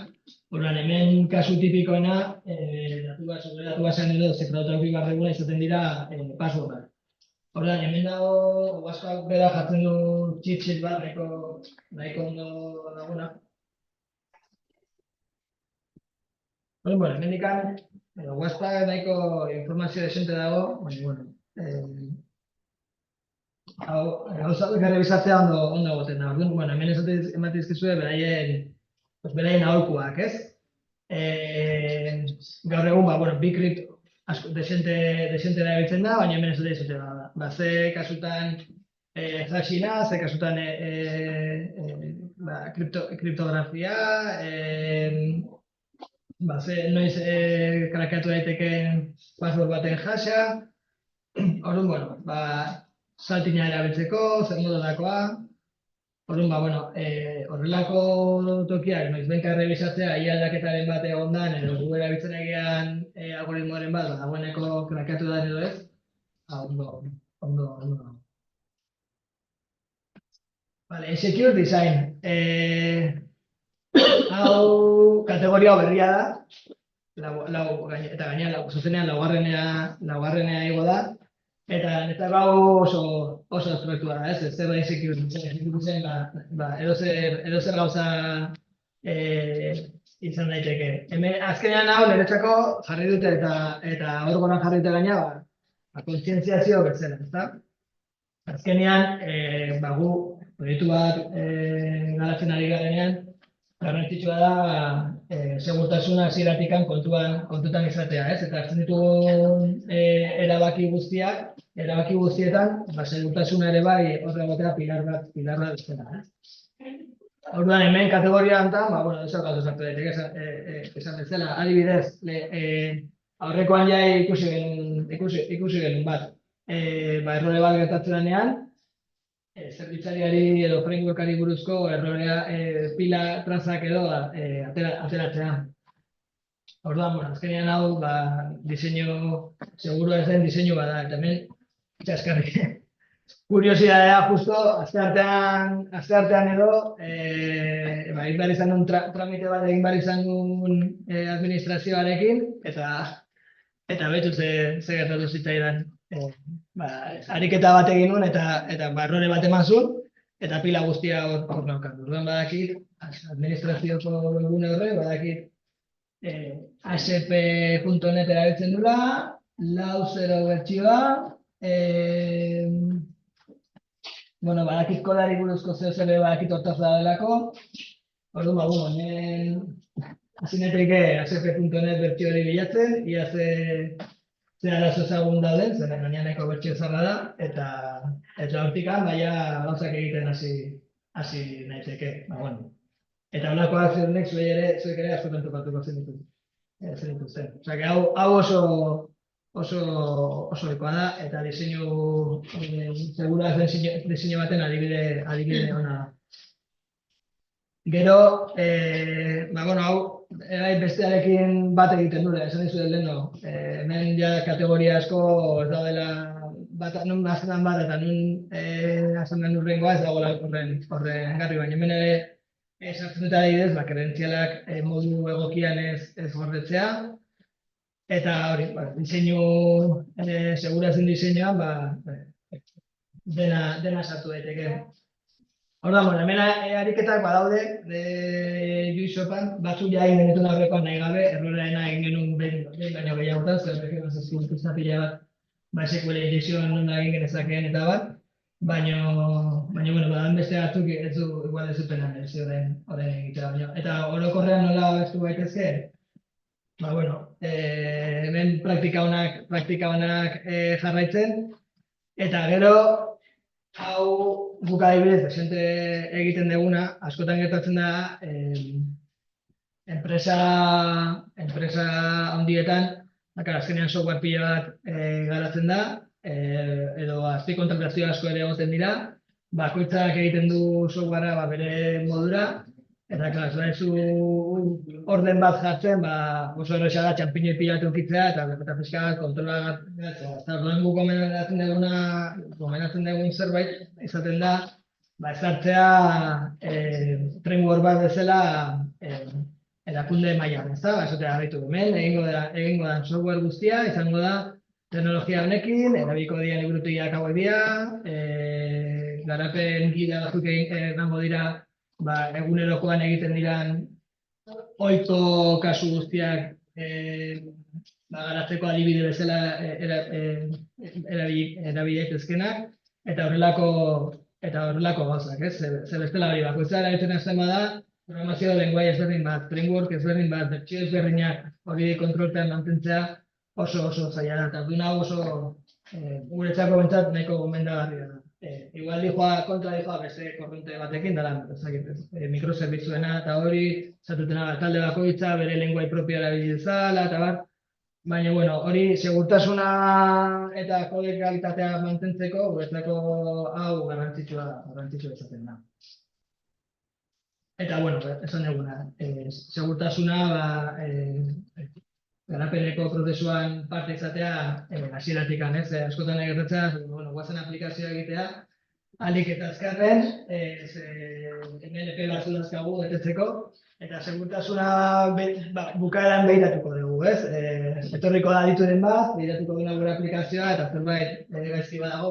Orduan, hemen kasu tipikoena, datu basean edo sekretatuak bigarreguna izaten dira passwordak. Orduan, hemen dago, OWASP-ak bera jartzen du cheat sheet bat, nahiko ondo daguna. Bueno, hemen ikan, OWASP-ak nahiko informazio desente dago, bueno, gauza duk errebizatzea ondo egoten da. Orduan, bueno, hemen ematen dizkizue beraien aholkuak, ez? Gaur egun, bueno, bcrypt asko desente erabiltzen da, baina hemen ez dut dizute da. Ze kasutan hashina, ze kasutan kriptografia, noiz krakeatu daiteken password baten hasha. Orduan, bueno, saltina erabiltzeko, zer modotakoa. Orduan, bueno, horrelako tokiak, noiz benka errebisatzea, ia aldaketaren bat egondan, edo gu erabiltzen egean algoritmoaren bat, dagoeneko krakeatu da edo ez, ondo. Vale, secure design. Hau kategoria berria da, eta gainera, zuzenean laugarrenea igo da, eta netzako hau oso abstraktua da, ez zer da secure design, edozer gauza izan daiteke. Hemen azkenean hau niretzako jarri dute eta hor goran jarri dute gaina, kontzientziazio bezala, ezta? Azkenean, gu proiektu bat garatzen ari garenean, garrantzitsua da segurtasuna hasieratik kontutan izatea, ez? Eta hartzen ditugun erabaki guztietan, segurtasuna ere bai horre egotea pilar bat bezala, ez? Orduan hemen kategoria honetan, bueno, ez gauza sartu daiteke esan bezala, adibidez, aurrekoan jai ikusi genuen bat, errore bat gertatzen denean, zerbitzariari edo frameworkari buruzko errorea pila trazak edo ateratzea. Orduan, bueno, azkenean hau, diseinu, seguro ez den diseinu bada, eta hemen, txaskarrik. Kuriosidadea, justo, asteartean edo, egin behar izan duen tramite bat egin behar izan duen administrazioarekin, eta betu ze gertatu zitzaidan. Ariketa bat egin nuen eta errore bat eman zuen, eta pila guztia hor naukan. Orduan badakit, administrazioko webgune horre, badakit ASP.net erabiltzen dula, 4.0 bertsioa, badakit kodari buruzko zer badakit hortaz da delako. Orduan, azinetik ASP.net bertsio hori bilatzen, ia ze arazo ezagun dauden, zer gainaneko bertsio zarra da, eta hortikan, gauzak egiten hasi naiteke. Eta holako akzionek zuek ere askotan topatuko zen dituzten. Osea, hau oso ekoa da, eta diseinu segura zen diseinu baten adibide ona da. Gero, hau, bestearekin bat egiten dure, esan dizu leheno. Hemen ja kategoria asko ez daudela nun azkenan bat eta nun azkenan urrengoa ez dagoela horren garri, baina hemen ere sartzen dut adibidez, kredentzialak modu egokian ez gordetzea, eta hori, diseinu, segura zen diseinuan, dena sartu daiteke. Orduan, hemen ariketak badaude, juizopan, batzuk ja egin genituen aurrekoan nahi gabe, errorarena egin genuen behin baino gehiagotan, zer horrekin bazazkun pila bat, SQL edizioan non egin genezakeen eta bat. bueno, badan beste batzuk ez du, igual ez dutena merezi horren egitea, baina. Eta orokorrean nola bestu gaitezke? Bueno, hemen praktika onak jarraitzen, eta gero, hau guk adibidez, esente egiten duguna, askotan gertatzen da, enpresa handietan, azkenean software pila bat garatzen da, edo azpi kontratazio asko ere egoten dira, bakoitzak egiten du softwarea bere modura, eta ez baizu orden bat jartzen, oso erresa da txanpinoi pila bat edukitzea, eta fiskal kontrola gatzea. Eta orduan guk gomendatzen dugun zerbait izaten da, ezartzea framework bat bezala erakunde mailan, ezta? Esatea gaitu hemen, egingo da software guztia, izango da teknologia honekin, erabiliko dira liburutegiak hauek dira, garapen gida batzuk egingo dira, egunerokoan egiten diran ohiko kasu guztiak garatzeko adibide bezala erabili daitezkeenak, eta horrelako gauzak, ez? Ze bestela hori bakoitza erabiltzen hasten bada, programazio lenguai ezberdin bat, framework ezberdin bat, bertsio ezberdinak hori kontrolpean mantentzea oso zaila da. Eta orduan hau oso guretzako behintzat nahiko gomendagarria da. Igual kontra dijoa beste korronte batekin dela, mikrozerbizuena eta hori, zatutena talde bakoitza, bere lenguai propio erabili dezala, eta bar. Baina, bueno, hori segurtasuna eta kode kalitatea mantentzeko, guretzako hau garrantzitsua izaten da. Eta, bueno, esan eguna, segurtasuna, garapeneko prozesuan parte izatea hasieratik, ez? Askotan egertatzea, guazen aplikazioa egitea, ahalik eta azkarren, hemen epe batzu dazkagu betetzeko, eta segurtasuna bukaeran behiratuko dugu, ez? Etorriko da dituren bat, behiratuko duna gure aplikazioa, eta zerbait gaizki badago,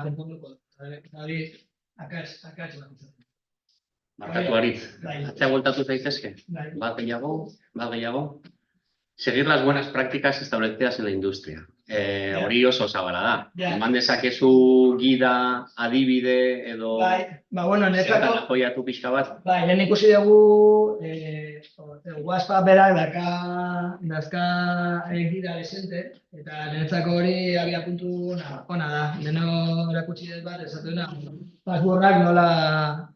konponduko. Hori, akats bat izaten. Markatu haritz, atzea bueltatu zaitezke, bat gehiago. Seguir las buenas prácticas establecidas en la industria. Hori oso zabala da. Eman dezakezu gida, adibide, edo... Zertan apoiatu pixka bat. Lehen ikusi dugu, WASP berak dazka gida desente, eta niretzako hori abiapuntu ona da. Leheno erakutsi dut bat, esatuena, passwordrak nola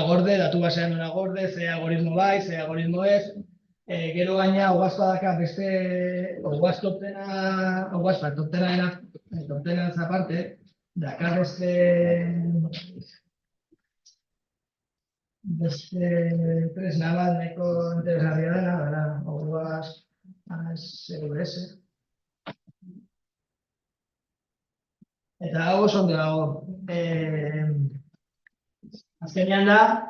gorde, datu basean nola gorde, ze algoritmo bai, ze algoritmo ez. Gero gaina, OWASP daka beste, OWASP toptena aparte, dakar beste tresna bat nahiko interesgarria dena, OWASP ASVS. Eta hau oso ondo dago. Azkenean da,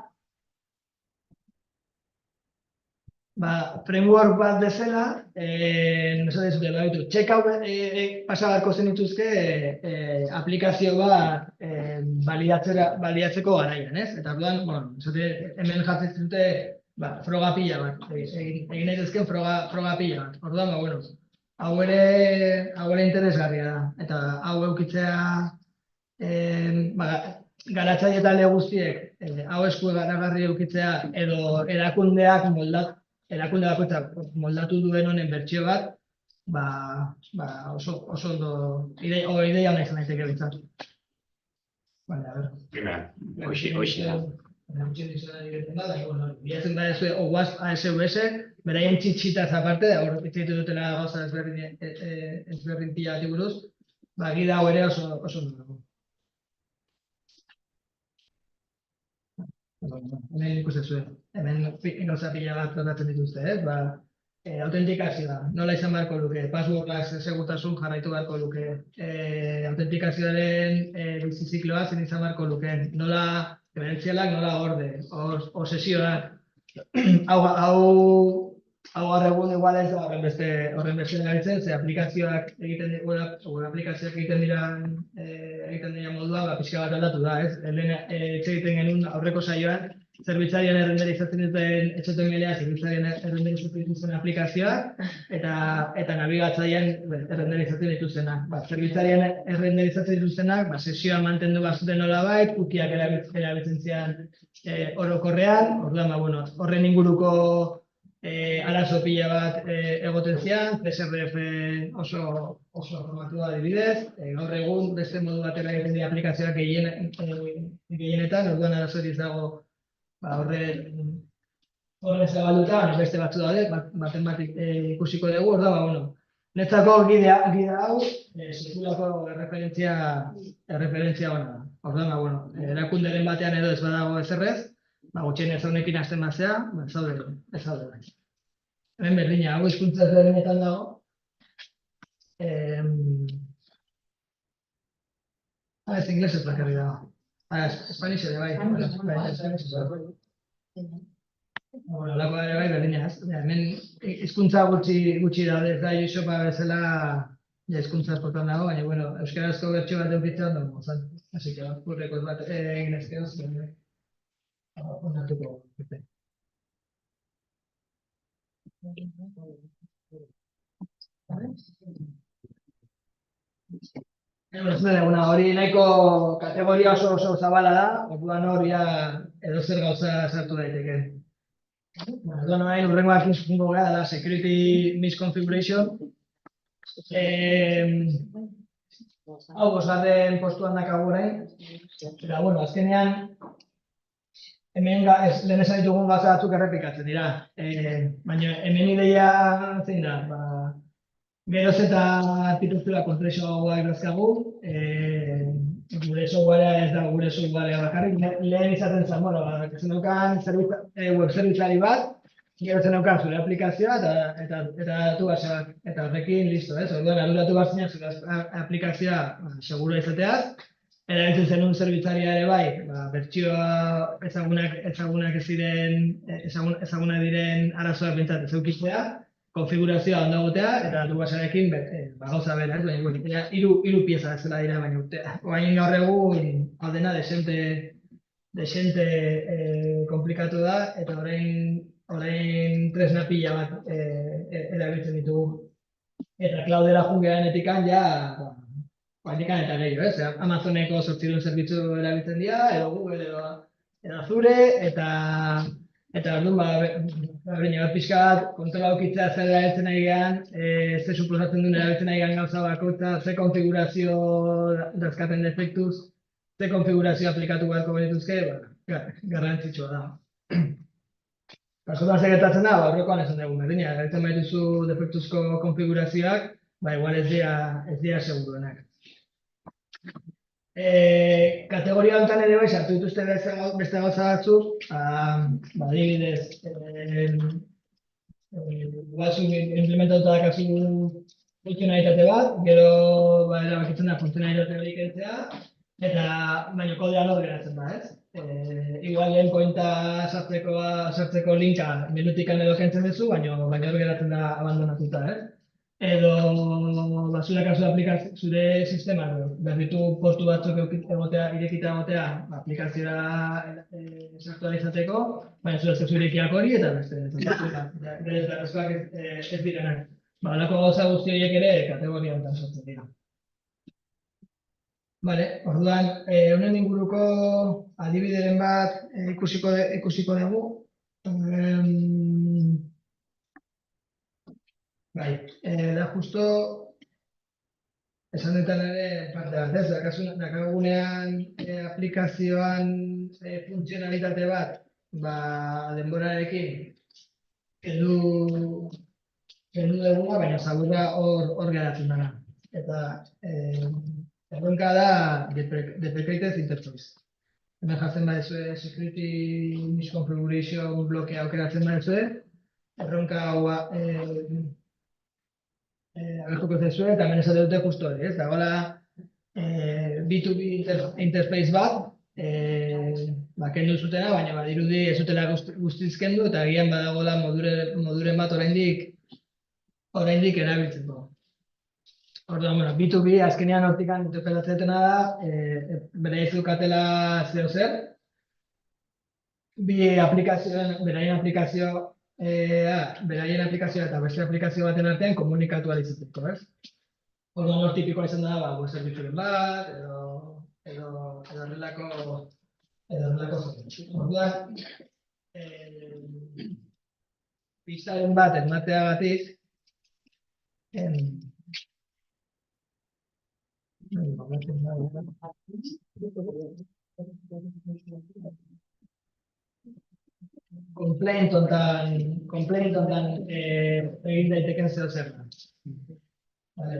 framework bat bezala, checkout pasagarko zenituzke aplikazio bat baliatzeko garaian, ez? Eta orduan, hemen jartzen dute froga pila bat, egin daitezkeen froga pila bat. Orduan, hau ere interesgarria da, eta hau eukitzea garatzaile talde guztiek, hau esku garagarri eukitzea, edo erakundeak moldatu duen honen bertsio bat, oso ondo ideia hona izan daiteke bintzatu. Hoxe da. Bilatzen da OWASP ASVS, beraien txitxitaz aparte, hor itzitu dutela gauza ezberdin pila bati buruz, gida hau ere oso ondo dago. Hemen ikusten zuen, hemen gauza pila bat tratatzen dituzte, ez? Autentikazioa, nola izan beharko luke, passwordaz segurtasun jarraitu beharko luke, autentikazioaren bizizikloa zen izan beharko luke, nola emerentzialak nola gorde, obsesioak, hau gaur egun igual ez da horren beste erabiltzen, ze aplikazioak egiten dira modua, pixka bat aldatu da, ez? Lehen egiten genuen aurreko saioan, zerbitzarien errenderizatzen duten HTML-a, zerbitzarien errenderizatzen dituzten aplikazioak, eta nabigatzailean errenderizatzen dituztenak. Zerbitzarien errenderizatzen dituztenak, sesioa mantendu bazuten nolabait, cookiak erabiltzen zian orokorrean, orduan, horren inguruko arazo pila bat egoten zian, CSRF oso formatua adibidez, gaur egun beste modu batera egiten dira aplikazioak gehienetan, orduan arazorik ez dago horren zabalduta, beste batzu daude, baten bat ikusiko dugu, orduan, netzako gide hau, sekulako erreferentzia ona da. Orduan, erakunderen batean edo ez badago ezerrez, gutxienez honekin hasten bazea, ez daude bai. Hemen berdina, hau hizkuntza ezberdinetan dago. Ez inglesez bakarrik dago. Espanish ere bai. Holako ere bai berdina, ez? Hemen hizkuntza gutxi daude, ez da Josepa bezala hizkuntza askotan dago, baina, euskarazko bertsio bat edukitzen dago, así que kurrekos bat egin ezkero, onartuko. Hori nahiko kategoria oso zabala da, orduan hori edozer gauza sartu daiteke. Orduan orain hurrengoak izango gara da security misconfiguration. Hau bosgarren postuan dakagu orain. Eta, azkenean, hemen lehen esan ditugun gauza batzuk errepikatzen dira. Baina hemen ideia zein da, geroz eta arkitektura konplexuagoak dauzkagu, gure softwarea ez da gure softwarea bakarrik, lehen izaten zen, zeneukan web zerbitzari bat, gero zeneukan zure aplikazioa eta datu base bat, eta horrekin listo, ez? Orduan, arduratu bat zinak zure aplikazioa segura izateaz, erabiltzen zenun zerbitzaria ere bai, bertsioa ezagunak ezagunak diren arazoak bintzat ez eukitzea, konfigurazioa ondo egotea eta datu basearekin gauza bera, baina hiru pieza bezala dira, baina gaur egun aldena desente komplikatu da eta orain tresna pila bat erabiltzen ditugu. Eta Cloudera jungean etikan etikan eta gehiago, ez? Amazoneko 800 zerbitzu erabiltzen dira, edo Google edo Azure, eta orduan, pixka bat, kontrola ukitzea zer erabiltzen nahi gehan, ze suposatzen duen erabiltzen nahi gehan gauza bakoitza, ze konfigurazio dazkaten defektuz, ze konfigurazio aplikatu beharko benituzke, garrantzitsua da. Askotan segertatzen da, horrekoan esan dugu berdina, erabiltzen baituzu defektuzko konfigurazioak, igual ez dira seguruenak. Kategoria honetan ere bai, sartu dituzte beste gauza batzuk, adibidez, batzuk implementatuta dakazu funtzionalitate bat, gero erabakitzen da funtzionalitate hori kentzea, eta baina kodean hor geratzen da, ez? Igual lehen pointa sartzeko linka menutikan edo kentzen duzu, baina hor geratzen da abandonatuta, ez? Edo zure kasu aplikazio, zure sistema berritu portu batzuk irekita egotea aplikazioa sartualizateko, baina zure irekiak hori eta beste ez direnak. Halako gauza guzti horiek ere kategoria honetan sortzen dira. Orduan, honen inguruko adibideren bat ikusiko dugu. Da justo esan dutan ere parte bat, ez? Dakagunean aplikazioan funtzionalitate bat denborarekin kendu duguna, baina zaburra hor geratzen dena. Eta erronka da deprecated interface. Hemen jartzen badezue security misconfiguration blokea aukeratzen badezue, erronka hau agertuko zezue, eta hemen esate dute justo hori, ez? Dagoela B2B interface bat, kendu zutena, baina badirudi ez zutela guztiz kendu, eta agian badagoela moduren bat oraindik erabiltzeko. Orduan, B2B azkenean hortikan interpretatzetena da, bere ez dukatela zeo zer, bi aplikazioen, beraien aplikazioa eta beste aplikazio baten artean komunikatu ahal izateko, ez? Orduan hor tipikoa izan da, web zerbitzuren bat, edo horrelako zerbitzu. Orduan, pistaren bat emateagatik, complaint hontan egin daiteken zeo zer. Vale,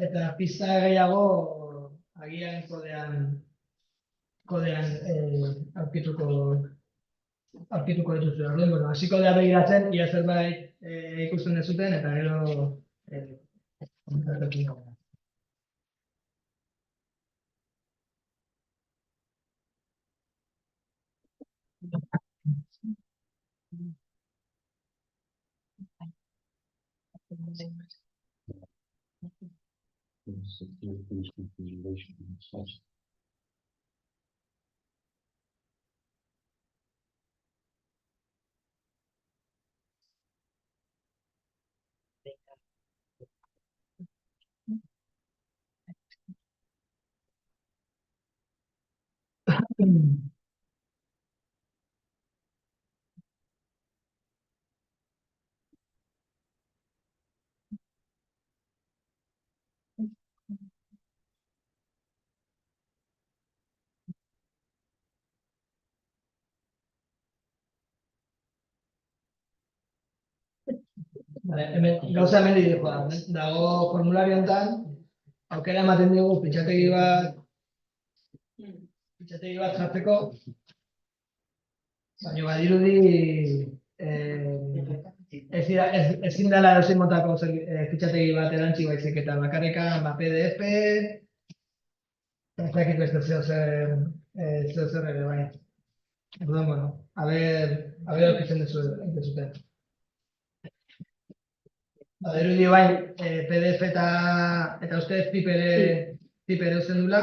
eta pista gehiago agian kodean aurkituko dituzu. Orduan, bueno, hasiko da begiratzen, ia zerbait ikusten dezuten, eta gero komentatuko dugu. Vale, gauza hemen didekoa. Dago formulario honetan, aukera ematen dugu fitxategi bat jartzeko, baina badirudi ezin dela edozein motako fitxategi bat erantzi baizik eta bakarrika PDF, ez dakit beste zeo zer ere bai. Orduan, bueno, a ver aurkitzen duzuten. Badirudi bai, PDF eta ustez pip ere usten dula.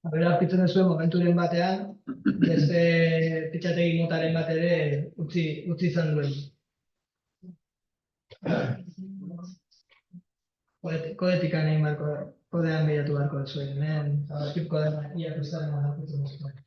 Habera aurkitzen duzuen momenturen batean, beste fitxategi motaren bat ere utzi izan duen. Kodetik egin beharko, kodean behiratu beharko duzuen. Hemen, tip kodean iakustaren aurkitzen duzuen.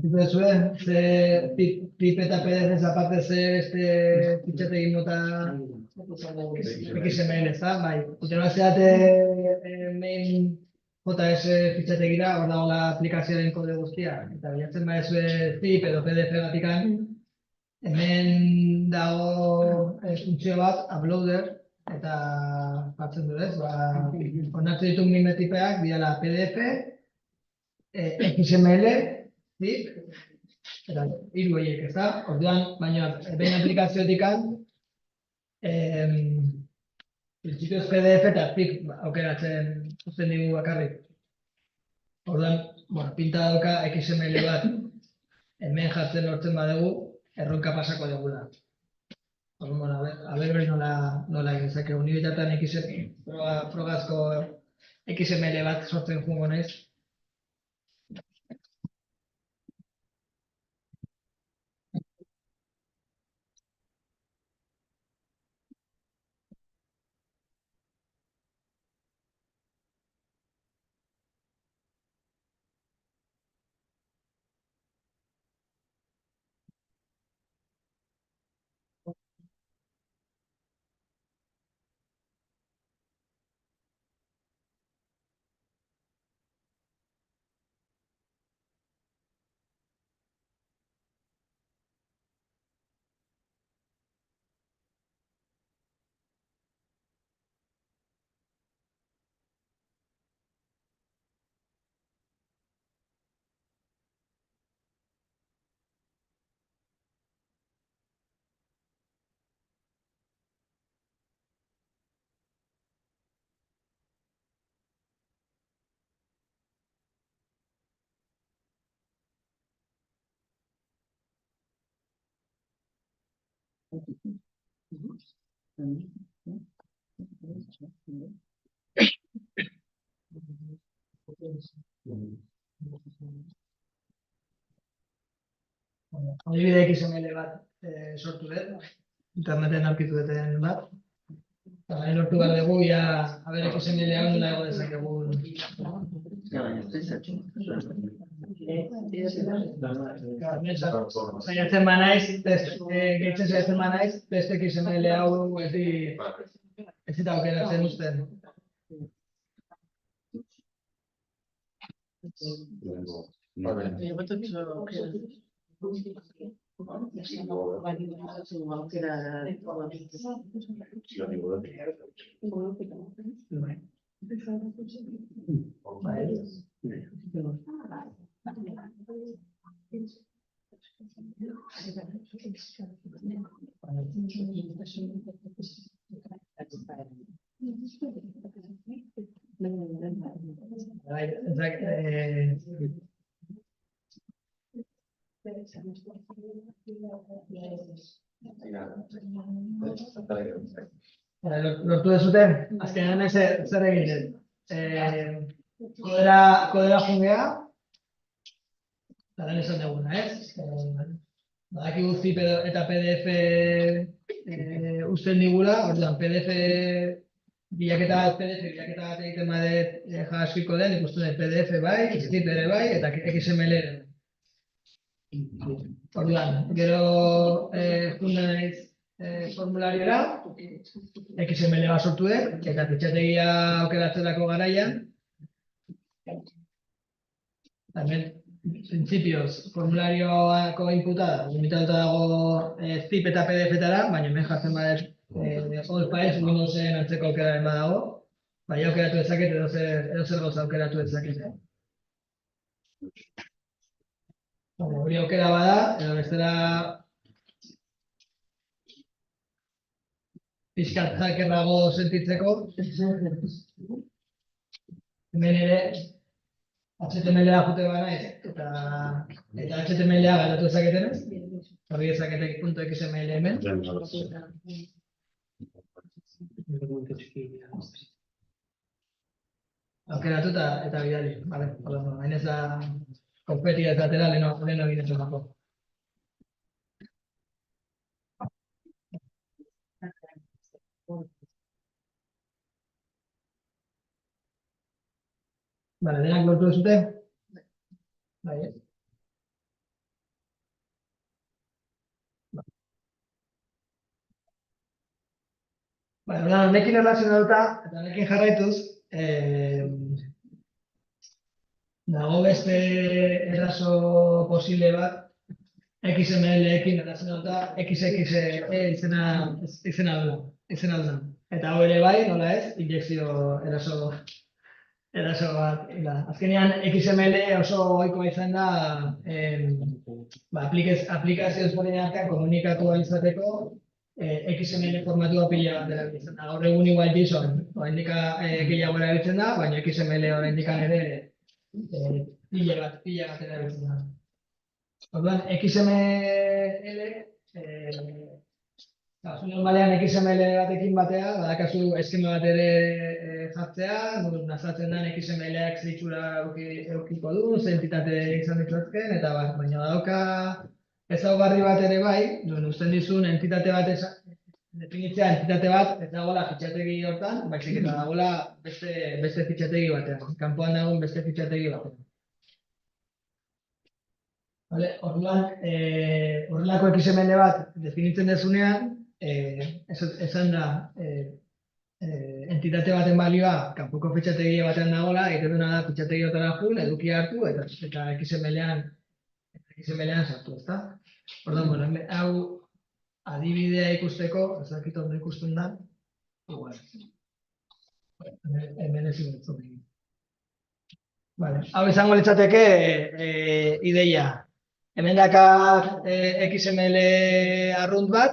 Tipo zuen, ze pip eta PDF aparte ze beste fitxategi mota XML, ezta? Bai, utena zeate main JS fitxategira, hor dago aplikazioaren kode guztia, eta bilatzen baizue zip edo PDF batikan, hemen dago funtzio bat, uploader, eta jartzen du, ez? Onartzen ditu mimetipeak, direla PDF, XML, zip, eta hiru horiek, ez da? Orduan, baina behin aplikaziotik printzipioz PDF eta zip aukeratzen uzten digu bakarrik. Orduan, pinta dauka XML bat hemen jartzen lortzen badugu, erronka pasako dugula. Orduan, aber nola egin zakegu. Ni bitartan frogazko XML bat sortzen jungo naiz. Adibide XML bat sortu dut, interneten aurkitu duten bat. Eta lortu behar dugu, aber XML hau nola ego dezakegu. Saiatzen banaiz, gehitzen saiatzen banaiz, beste XML hau ez dita aukeratzen uzten. Lortu dezuten, azkenean zer egin den. Kodera jungea, eta lan esan duguna, ez? Badakigu zip eta PDF uzten digula, orduan PDF bilaketa bat egiten badet JavaScript den, ikusten dut PDF bai, zip ere bai, eta XML ere. Orduan, gero junta naiz formulariora, XML bat sortu dut, eta fitxategia aukeratzerako garaian, hemen, principios, formularioako inputa limitatuta dago zip eta PDF-etara, baina hemen jartzen badet all files Windowsen antzeko aukeraren badago, bai aukeratu dezaket edo zer gauza aukeratu dezaket. Hori aukera bada, edo bestela pixkat hackerrago sentitzeko, hemen ere HTML-a jute banaiz, eta HTML-a galdatu dezaketenez, horri dezaketek .xml hemen. Aukeratu eta bidali, bale, hain ez da konfetia ez atera leheno egiten zutako. Bale, denak lortu duzute? Bai, ez? Bale, honekin erlazionatuta, eta honekin jarraituz, dago beste errazo posible bat, XML-ekin erlazionatuta, XXE izena duela. Eta hau ere bai, nola ez, injekzio eraso bat. Azkenean, XML oso ohikoa izan da aplikazio ezberdinen artean komunikatu izateko XML formatua pila bat erabiltzen da. Gaur egun igual JSON oraindik gehiago erabiltzen da, baina XML oraindik ere pila bat erabiltzen da. Orduan, XML normalean XML batekin batea, badakazu eskema bat ere jartzea, nazatzen den XML-ak zitxura eukiko du, ze entitate izan dituzken, eta baina badauka ezaugarri bat ere bai, uzten dizun entitate bat definitzea entitate bat ez dagoela fitxategi hortan, baizik eta dagoela beste fitxategi batean, kanpoan dagoen beste fitxategi batean. Orduan, horrelako XML bat definitzen dezunean, esan da entitate baten balioa kanpoko fitxategi batean dagoela, egiten duena da fitxategi hortara jun, edukia hartu eta XML-an sartu, ezta? Orduan, hau adibidea ikusteko, ez dakit ondo ikusten da, igual. Hemen ezin dut egin. Hau izango litzateke ideia. Hemen dakar XML arrunt bat,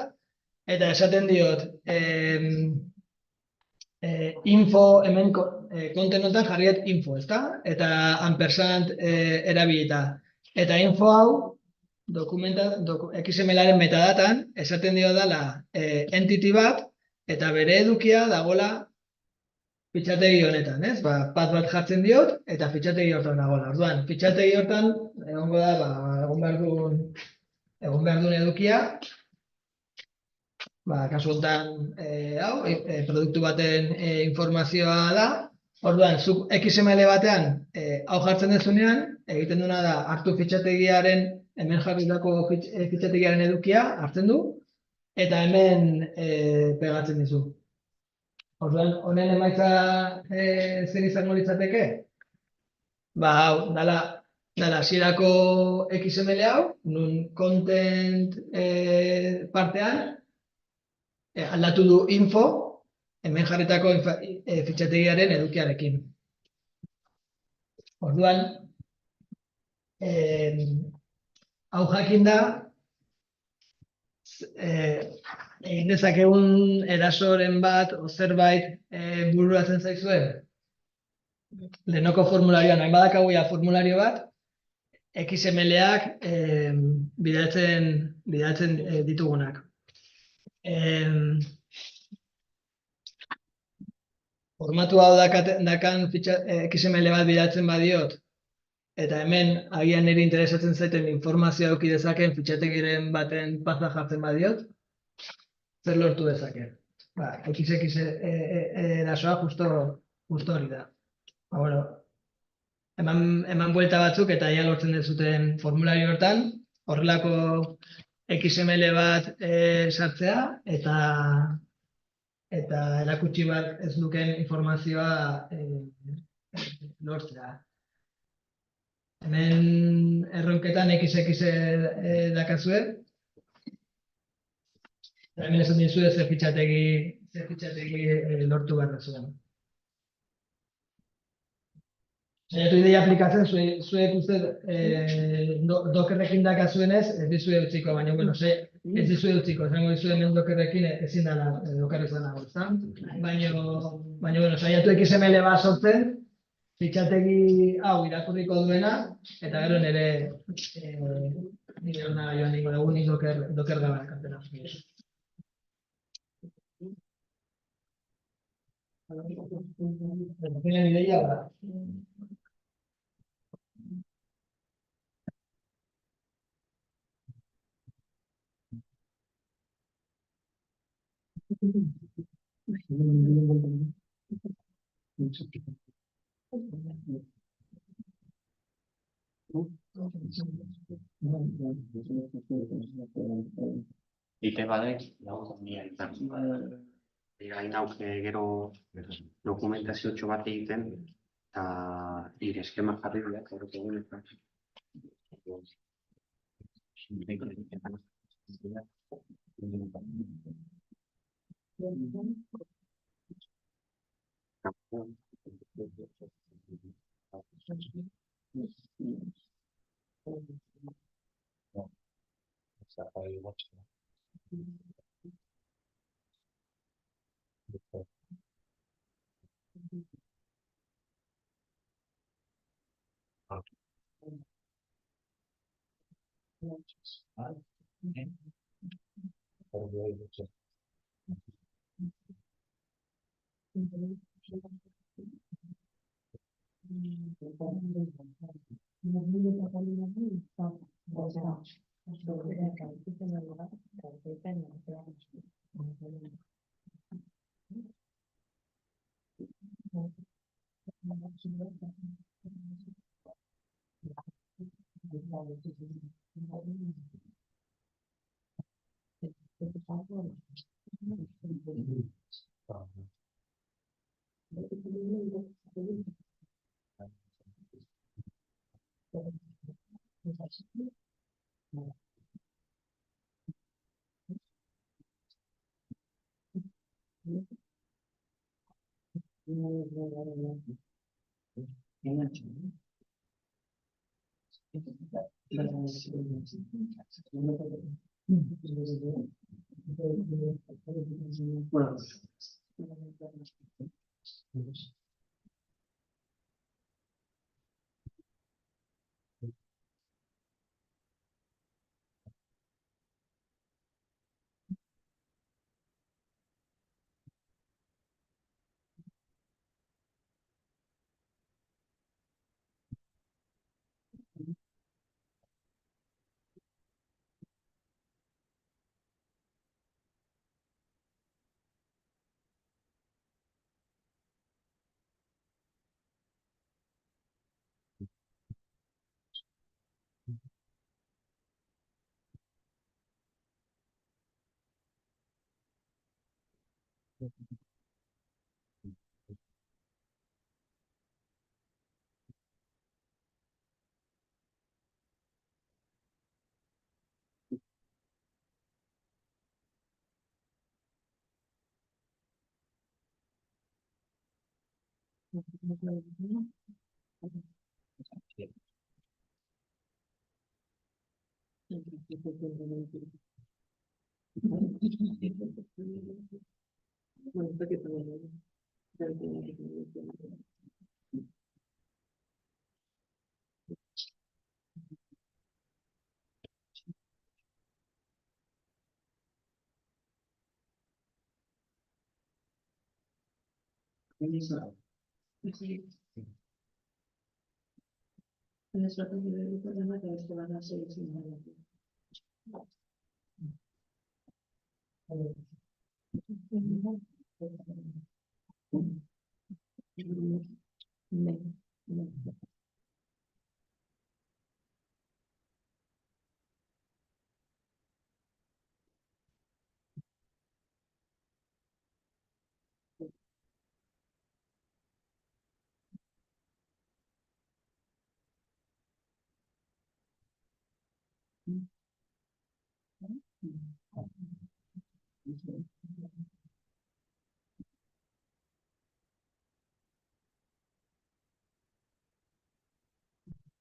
eta esaten diot, info, hemen kontenotan jarriet info, ezta? Eta ampersand erabilita. Eta info hau, XML-aren metadatan, esaten dio dela entity bat, eta bere edukia dagoela fitxategi honetan, ez? Path bat jartzen diot, eta fitxategi hortan dagoela. Orduan, fitxategi hortan, egongo da, egon behar duen edukia, kasu honetan, produktu baten informazioa da. Orduan, zuk XML batean hau jartzen dezunean, egiten duena da, hartu fitxategiaren, hemen jarritako fitxategiaren edukia, hartzen du, eta hemen pegatzen dizu. Orduan, honen emaitza zer izango litzateke? Hau, dala dala, hasierako XML hau, nun content partean, aldatu du info, hemen jarritako fitxategiaren edukiarekin. Orduan, hau jakin da, egin dezakegun erasoren bat, o zerbait bururatzen zaizuen. Lehenoko formularioan, hain badakagu ja formulario bat, XML-ak bidaltzen ditugunak. Formatu hau dakan XML bat bidaltzen badiot, eta hemen agian niri interesatzen zaiten informazioa eduki dezaken fitxategiren baten paza jartzen badiot, zer lortu dezake. XX erasoa justo hori da. Bueno, eman buelta batzuk eta ia lortzen dezuten formulario hortan, horrelako XML bat sartzea eta erakutsi bat ez duken informazioa lortzea. Hemen erronketan XX dakazue. Hemen esan dizue zer fitxategi lortu behar dezuen. Saiatu ideia aplikatzen, zuek uste Dockerrekin dakazuenez, ez dizue utziko, baina, bueno, ez dizue utziko, esango dizue hemen Dockerrekin ezin dela Docker izan dago, ezta? Baina, bueno, saiatu XML bat sortzen, fitxategi hau irakurriko duena, eta gero nire hona joan ningo dugu, nik Docker gaba kantena. ¿Tienen ideia? Ite badek, izan. Gain auke gero dokumentazio bat egiten, eta nire eskema jarri dira, horrek egunetan.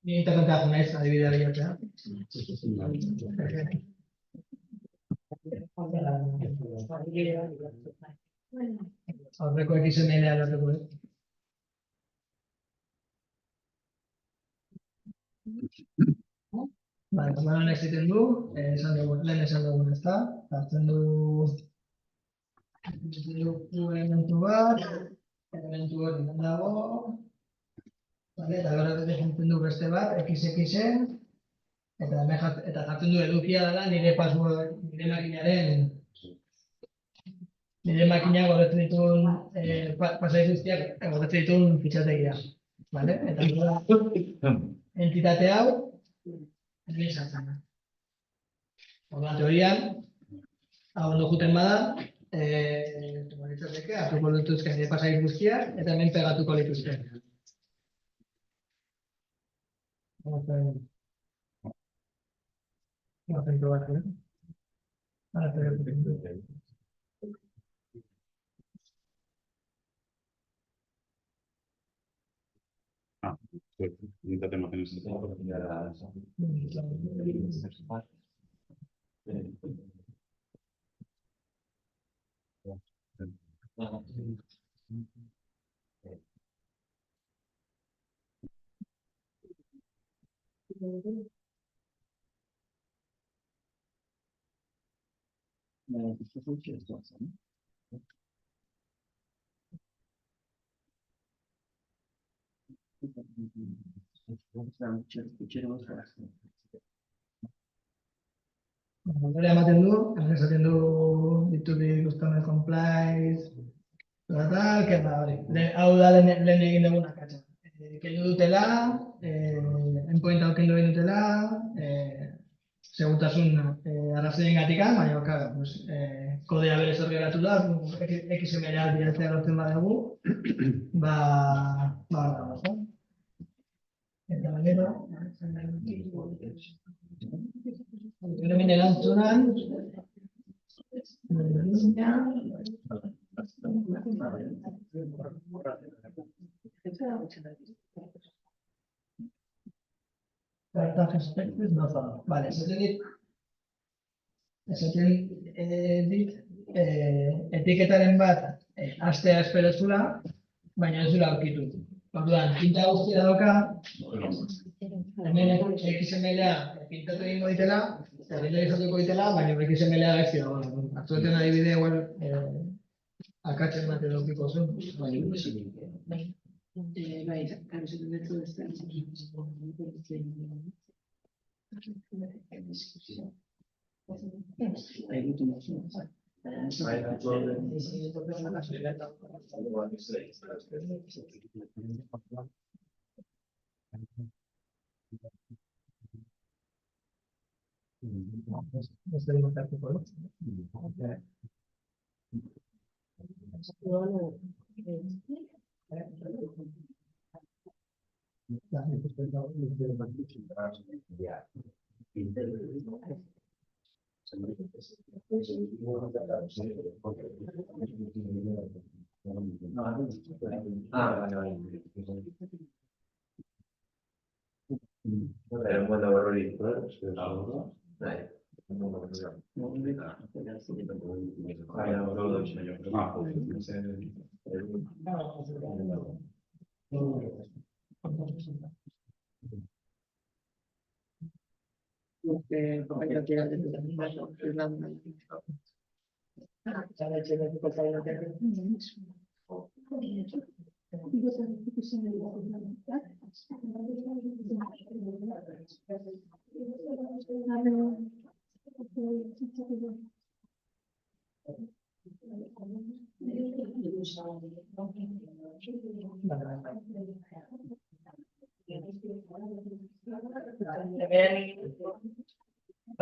Ni interpretatu naiz adibidea bilatzea. Aurreko XML aldatuko dut. Vale, honen egiten du, lehen esan dugun, ezta? Hartzen du elementu bat, elementu hori non dago, vale, eta gero definitzen du beste bat, XX-en, eta jartzen du edukia dela nire password, nire makina gordetzen dituen pasai guztiak gordetzen dituen fitxategia. Vale? Eta entitate hau, hemen sartzen da. Orduan, teorian, hau ondo juten bada, hartuko lituzke nire pasai guztiak, eta hemen pegatuko lituzke. Pues, unitate imágenes. Ondore ematen du, hemen esaten du ditubi customer compliance, tal, hori. Hau da lehen egin duguna katxa. Kendu dutela, endpoint hau kendu egin dutela, segurtasun arrazoien gatika, baina kodea berez hor geratu da, XML bidaltzea lortzen badugu, eta gero, hemen erantzunan, vale, esaten dit, etiketaren bat hastea espero zula, baina ez zula aurkitu. Orduan, pinta guztia dauka, hemen XML-a pintatu egingo ditela, zerrenda izatuko ditela, baina XML-a gaizki dago. Hartueten adibide, akatzen bat edo okiko zuen.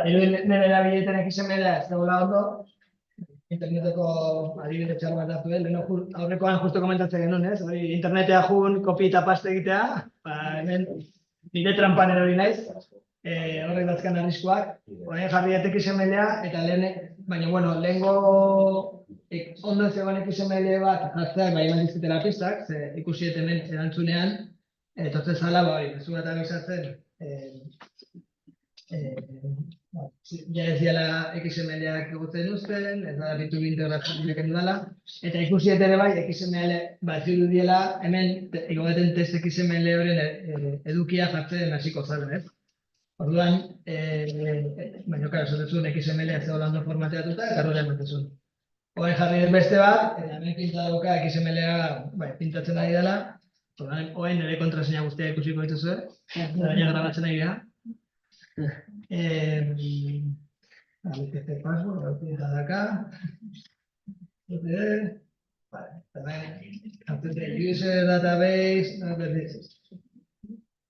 Nire erabiletan XML-a ez dagoela ondo, interneteko adibide txar bat hartu aurrekoan justu komentatzen genuen, ez? Hori internetea jun, kopi eta paste egitea, hemen nire trampan erori naiz, horrek dazkan arriskuak, orain jarri dut XML-a eta baina, bueno, lehengo ondo zegoen XML bat jartzeak, bai eman dizkitela pistak, ze ikusi dut hemen erantzunean, etortzen zala, hori, mezu bat abisatzen, ja ez diala XML-ak egotzen uzten, ez da bitu integratzen direken dudala, eta ikusi dut ere bai, XML bat zirudiela, hemen egoten test XML horren edukia jartzen hasiko zaren, ez? Orduan, baina, karo, zoretzun XML-a ez ondo formateatuta, eta horrela ematen. Horain jarri dut beste bat, eta hemen pinta dauka XML-a pintatzen ari dela, horain nire kontraseina guztia ikusiko dituzue, baina grabatzen ari da. Password, lo pinta de acá. User database,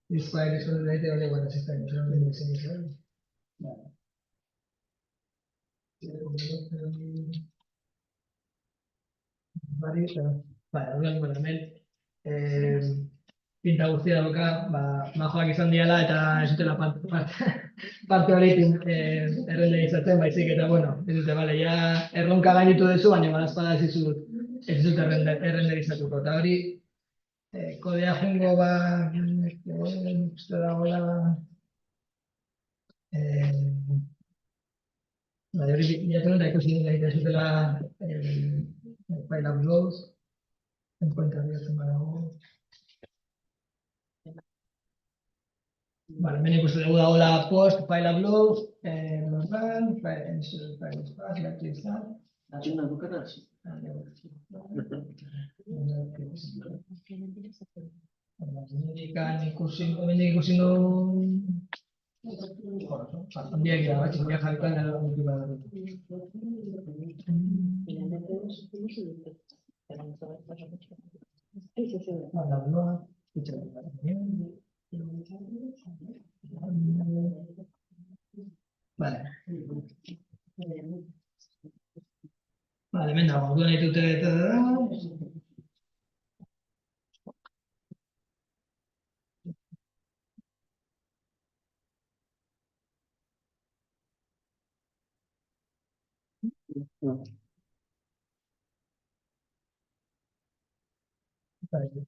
this file is related only when the system is running the same server. Pinta guztia dauka, majoak izan diala eta ez dutela parte hori errenderizatzen, baizik eta, bueno, ez dute, bale, ja erronka gainitu duzu, baina badazpada ez dut errenderizatuko. Eta hori, kodea jungo uste dagoela, hori bilatu eta ikusi dut ez dutela file uploads, encuentra bilatzen badago. Vale, hemen ikusten dugu dagoela post, file upload, file spas, hemen ikusi du handiak dira, batxikoia jarrikoan gara mutu bat. Vale. Vale, hemen dago, orduan ditute eta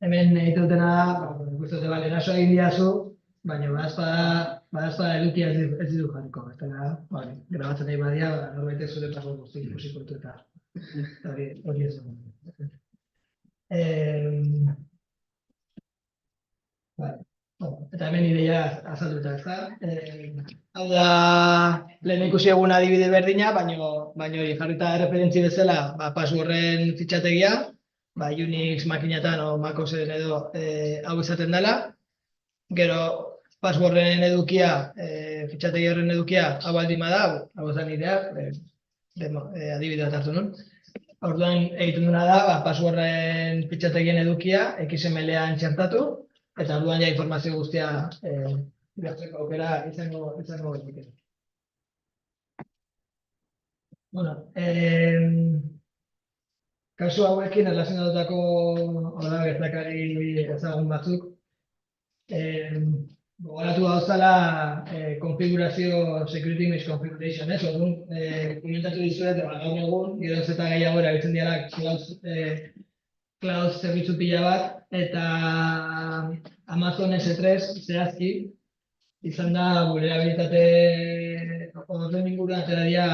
hemen ditutena, ikusten bale, eraso egin diazu, baina badazpada edukia ez ditu jarriko. Grabatzen nahi badia, norbaitek zure paso guztik ikusiko ditu eta hori ez dugu. Eta hemen ideia azalduta, ez da? Hau da, lehen ikusi egun adibide berdina, baina hori jarrita referentzi bezala, passworden fitxategia, Unix makinatan o MacOSen edo hau izaten dela. Gero, passworden edukia, fitxategi horren edukia, hau baldin bada, hau zen ideak, adibide bat hartu nun. Orduan egiten duna da, passworden fitxategien edukia, XML-an txertatu, eta orduan ja informazio guztia gertzeko aukera izango gehiago. Bueno, kasu hauekin erlazionatutako gertakari ezagun batzuk. Gogoratu gauzala konfigurazio security misconfiguration, ez? Orduan, komentatu dizuet, gaur egun, geroz eta gehiago erabiltzen dira cloud zerbitzu pila bat, eta Amazon S3 zehazki, izan da gure habilitate horren inguruan atera dira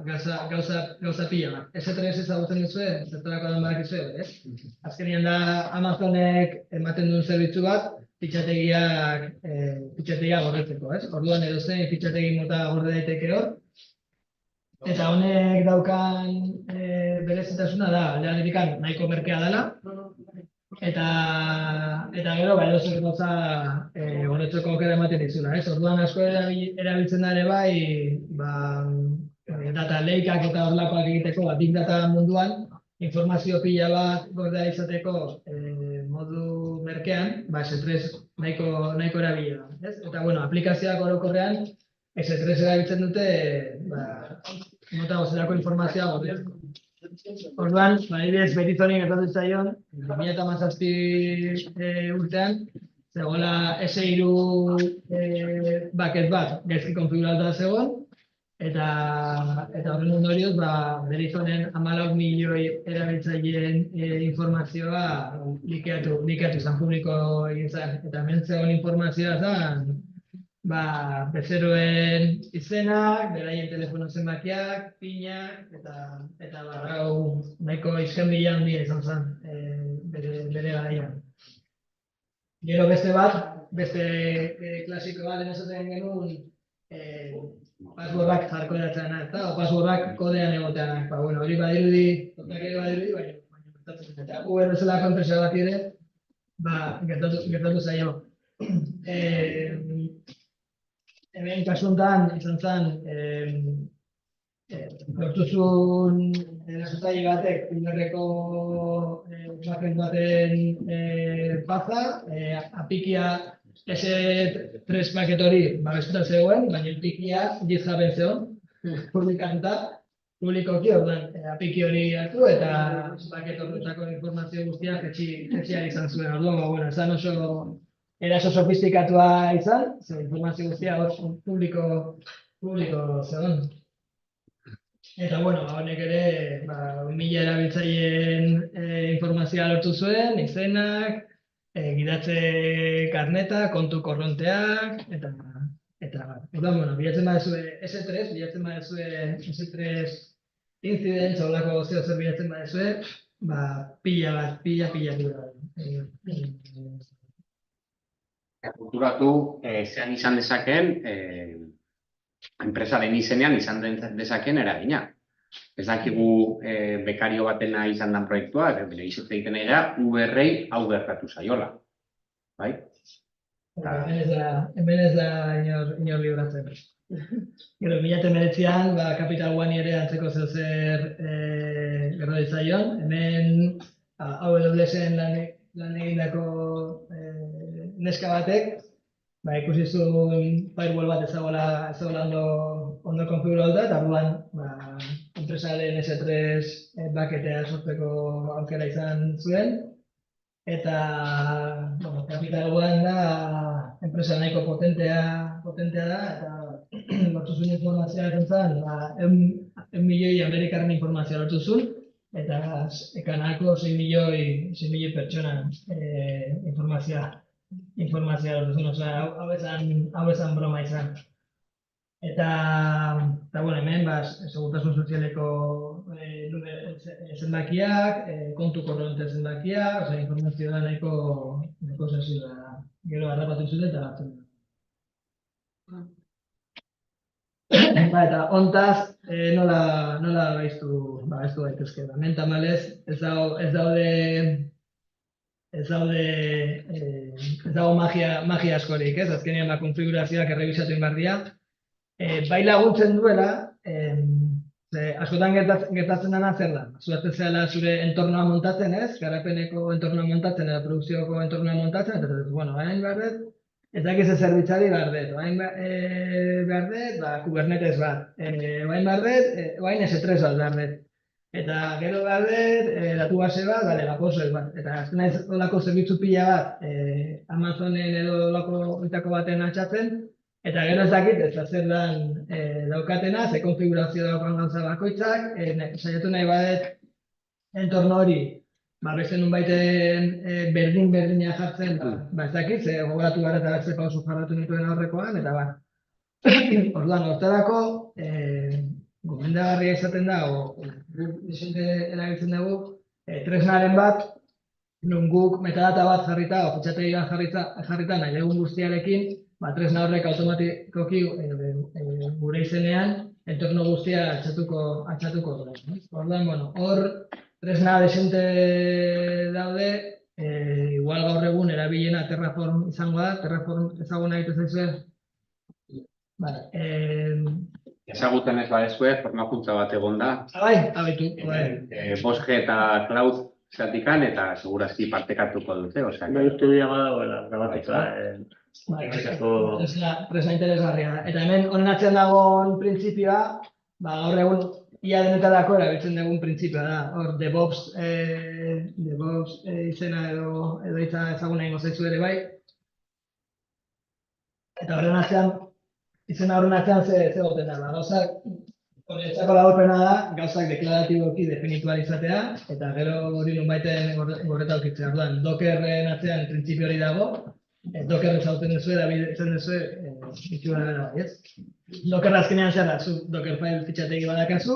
gauza pila bat. S3 ezagutzen duzue, zertarako den badakizue, ez? Azkenean da Amazonek ematen duen zerbitzu bat, fitxategia gordetzeko, ez? Orduan edozein fitxategi mota gorde daiteke hor. Eta honek daukan berezitasuna da, alde batetik nahiko merkea dela, eta gero edozein gauza gordetzeko aukera ematen dizula, ez? Orduan asko erabiltzen da ere bai, data lakeak eta horrelakoak egiteko, big data munduan, informazio pila bat gordea izateko modu merkean, S3 nahiko erabilia, ez? Eta, bueno, aplikazioak orokorrean, S3 erabiltzen dute, mota gozerako informazioa gordetzeko. Orduan, adibidez, Verizoni gertatu zaion, 2017 urtean, zegoela S3 bucket bat gaizki konfiguratuta zegoen, eta horren ondorioz, Verizonen 14 milioi erabiltzaileen informazioa likeatu izan, publiko egin zen. Eta hemen zegoen informazioa zen, bezeroen izenak, beraien telefono zenbakiak, pinak, eta hau nahiko izkenbila handia izan zen bere garaian. Gero beste klasiko bat, esaten genuen, passwordak jarko eratzena, o passwordak kodean egoteanak. Hori badirudi, baina gertatzen eta Uber bezala enpresa bat ere, gertatu zaio. Hemen kasu honetan izan zen, lortu zuen erasotzaile batek Uberreko backend baten paza, apikia S3 paket hori babestuta zegoen, baina apikia GitHuben zegoen, publikoki orduan apiki hori hartu eta paket horretako informazio guztiak etxean izan zuen. Orduan, esan oso eraso sofistikatua izan, informazio guztia hor publiko zegoen. Eta, honek ere, 1000 erabiltzaileen informazioa lortu zuen, izenak, gidatze karneta, kontu korronteak, eta bilatzen badezue S3, bilatzen badezue S3 incidents, holako zer bilatzen badezue, pila. Kulturatu zean izan dezaken, enpresaren izenean izan dezaken eragina. Ez dakigu bekario batena izan den proiektua, bere izute egiten egia, Uberrei hau gertatu zaiola. Bai? Hemen ez da inor libratzen. Gero, 2019an, Capital One ere antzeko zer gertatu zaion. Hemen, AWS-en lan egindako neska batek, ikusi zuen firewall bat ezagola ondo konfiguratuta, eta orduan enpresaren S3 bucketea sortzeko aukera izan zuen. Eta, Capital One da enpresa nahiko potentea da, eta lortu zuen informazioa zen, 1 milioi amerikarren informazioa lortu zuen, eta ekanako 6 milioi pertsona informazioa lortu zuen, hau esan broma izan. Eta hemen, segurtasun sozialeko zenbakiak, kontu korronte zenbakiak, informazioa nahiko sensiblea. Gero harrapatu zuten eta batzen. Eta hontaz, nola gaiztu daitezke. Hemen tamalez, ez dago magia askorik, ez? Azkenean konfigurazioak errebisatu egin behar dira. Bai laguntzen duela, askotan gertatzen dena zer da. Zuazte zela zure entornoa montatzen, ez? Garapeneko entornoa montatzen, eta produkzioko entornoa montatzen, eta hain behar dut, ez dakiz zerbitzari behar dut, Kubernetes bat. Hain behar dut, hain S3 bat behar dut. Eta gero behar dut, datu base bat, lakosoek bat. Eta azken ez olako zerbitzu pila bat, Amazonen edo olako baten atxatzen, eta gero ez dakit, ez zer dan daukatena, ze konfigurazio daukan gauza bakoitzak, saiatu nahi badet entorno hori beste nunbaiten berdin-berdina jartzen, ez dakit, gogoratu gara eta beste pausu jarratu nituen aurrekoan, eta orduan, hortarako, gomendagarria izaten da, disente erabiltzen dugu, tresnaren bat, non guk metadata bat jarrita, fitxategi bat jarrita nahi dugun guztiarekin, tresna horrek automatikoki gure izenean, entorno guztia atxatuko du. Orduan, hor tresna desente daude, igual gaur egun erabilena Terraform izango da, Terraform ezaguna egiten zaizue. Ezaguten ez badezue, formakuntza bat egon da. Abitu. 5G eta cloud zatikan eta segurazki partekatuko dute. Me uste dira badagoela, grabatika. Tresna interesgarria da. Eta hemen honen atzean dagoen printzipioa, gaur egun ia denetarako erabiltzen dugun printzipioa da. Hor, DevOps izena edo hitza ezaguna ingo zaizu ere bai. Eta horren atzean, izena horren atzean ze goten da. Gauzak, horretzako laburpena da, gauzak deklaratiboki definitual izatea, eta gero hori nunbaiten gorreta aurkitzea. Orduan, Dockerren atzean printzipio hori dago, Docker ezagutzen duzu, erabiltzen duzu, itxura gara bai, ez? Docker azkenean zer da, zu Dockerfile fitxategi badakazu,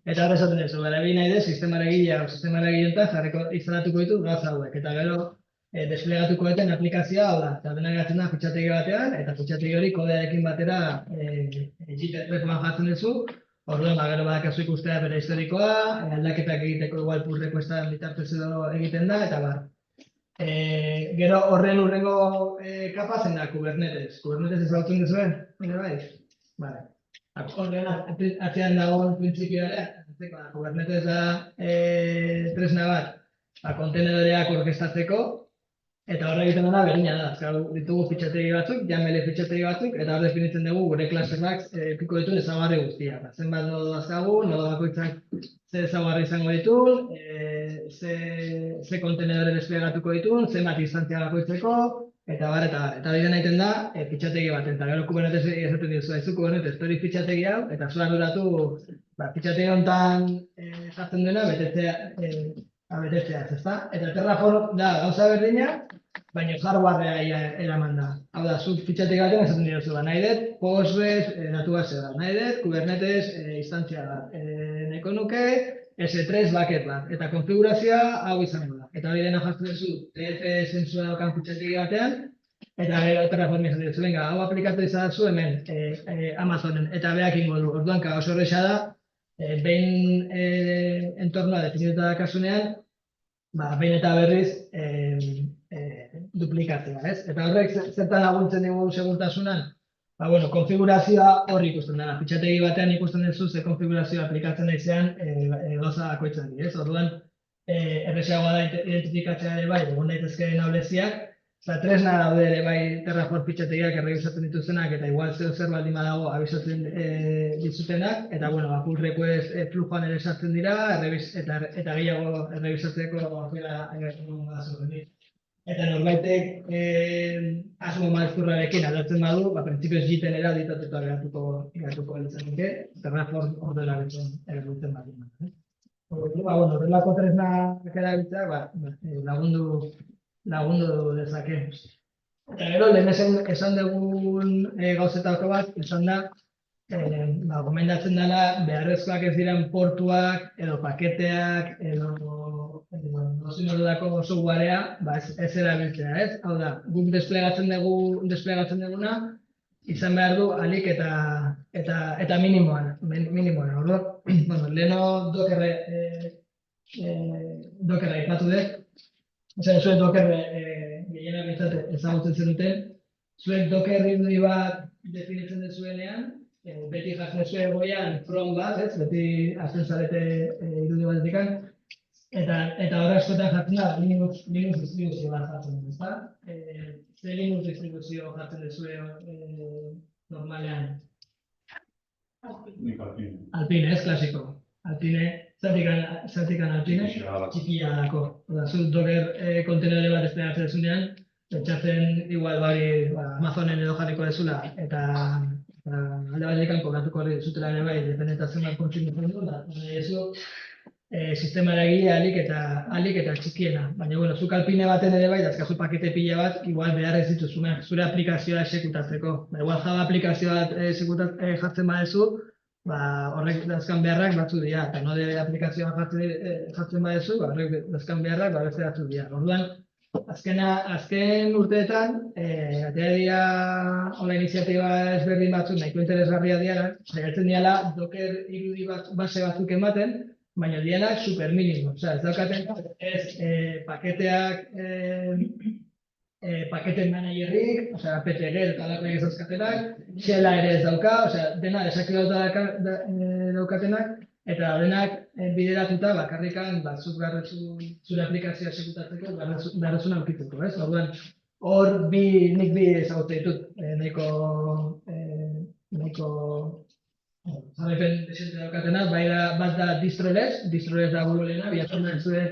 eta hori esaten duzu, erabil nahi dut, sistema eragileetan jarriko instalatuko ditu gauza hauek, eta gero desplegatuko duten aplikazioa, hau da, eta denak gatzen da fitxategi batean, eta fitxategi hori kodearekin batera JIT-rekoan jartzen duzu, orduan, gero badakazu ikustea bere historikoa, aldaketak egiteko igual pull requestan bitartez edo egiten da, eta bar. Gero horren urrengo kapa zen da Kubernetes. Kubernetes ezagutzen duzuen? Bai. Horren atzean dagoen printzipioa Kubernetes da tresna bat, kontenedoreak orkestatzeko, eta horre egiten dena berdina da. Ditugu fitxategi batzuk, YAML fitxategi batzuk, eta hor definitzen dugu gure klaseak piko dituen ezaugarri guztiak. Zenbat nodo dauzkagu, nodo bakoitzak ze ezaugarri izango dituen, ze kontenedore desplegatuko dituen, zenbat instantzia bakoitzeko, eta bar, eta hori dena egiten da fitxategi baten. Eta gero Kubernetes esaten dizu, haizu Kubernetes, hori fitxategi hau, eta zu arduratu fitxategi honetan jartzen duena betetzea, ezta? Eta Terraform da gauza berdina, baina hardwarea eraman da. Hau da, zu fitxategi batean esaten diozu, nahi dut Postgres datu basea da, nahi dut Kubernetes instantzia da, nahiko nuke S3 bucket bat, eta konfigurazioa hau izango da. Eta hori dena jartzen duzu TF zentzua daukan fitxategi batean, eta gero Terraform esaten diozu, venga, hau aplikatu izadazu hemen Amazonen, eta beak ingo du. Orduan, oso horreixa da, behin entornoa definituta dakasunean, behin eta berriz duplikatzea, ez? Eta horrek zertan laguntzen dugu segurtasunan? Konfigurazioa horri ikusten dela. Fitxategi batean ikusten duzu ze konfigurazioa aplikatzen naizean gauza bakoitzari, ez? Orduan, erresagoa da identifikatzea ere bai, egon daitezkeen ahulesiak, eta tresna daude ere bai Terraform fitxategiak errebisatzen dituzenak, eta igual zer baldin badago abisatzen dituzenak, eta pull request flujoan ere sartzen dira, eta gehiago errebisatzeko aukera egon da zuen. Eta norbaitek asmo malzurrarekin aldatzen badu, printzipioz JIT-en editatuta geratuko litzateke, Terraform ordena erabiltzen baldin. Horrelako tresnak erabiltzea lagundu dezake. Eta gero, lehen esan dugun gauzetako bat, esan da, gomendatzen dela beharrezkoak ez diren portuak, edo paketeak, edo nozinodako softwarea, ez erabiltzea, ez? Hau da, guk desplegatzen duguna, izan behar du alik eta minimoan. Orduan, leheno Dockerra ipatu dut, zuek Docker gehienak bintzat ezagutzen zenuten, zuek Docker irudi bat definitzen dezuenean, beti jartzen zuen goian from bat, beti azten zarete irudi batetik, eta horra askotan jartzen da Linux distribuzio bat jartzen dut, ezta? Ze Linux distribuzio jartzen duzue normalean? Alpine, ez klasiko. Alpine, zertikan Alpine, txikia dako. Zu Docker kontenedore bat desplegatzen dezunean, pentsatzen igual Amazonen edo jarriko dezula, eta alde batekan kobratuko zutela ere bai, dependentazioan bat kontsumitzen du, sistema eragile alik eta txikiena. Baina, bueno, zuk alpine baten ere bai, dazkazu pakete pila bat, igual behar ez dituzunak zure aplikazioa esekutatzeko. Igual Java aplikazioa jartzen badezu, horrek dazkan beharrak batzu dira, eta Node aplikazioa jartzen badezu, horrek dazkan beharrak beste batzu dira. Orduan, azken urteetan, atera dira hola iniziatiba ezberdin batzuk nahiko interesgarria dira, saiatzen diala Docker irudi base batzuk ematen, baina dianak super minimo. Ez daukaten paketen managerrik, PTG eta alakoak ez dauzkatenak, Shella ere ez dauka, dena desaktibatuta daukatenak, eta denak bideratuta bakarrikan zuk zure aplikazioa esekutatzeko beharrezuna aurkitzeko, ez? Orduan, nik bi ezagutzen ditut, nahiko jarraipen desente daukatena, bat da Distroless da Googleena, bilatzen da zure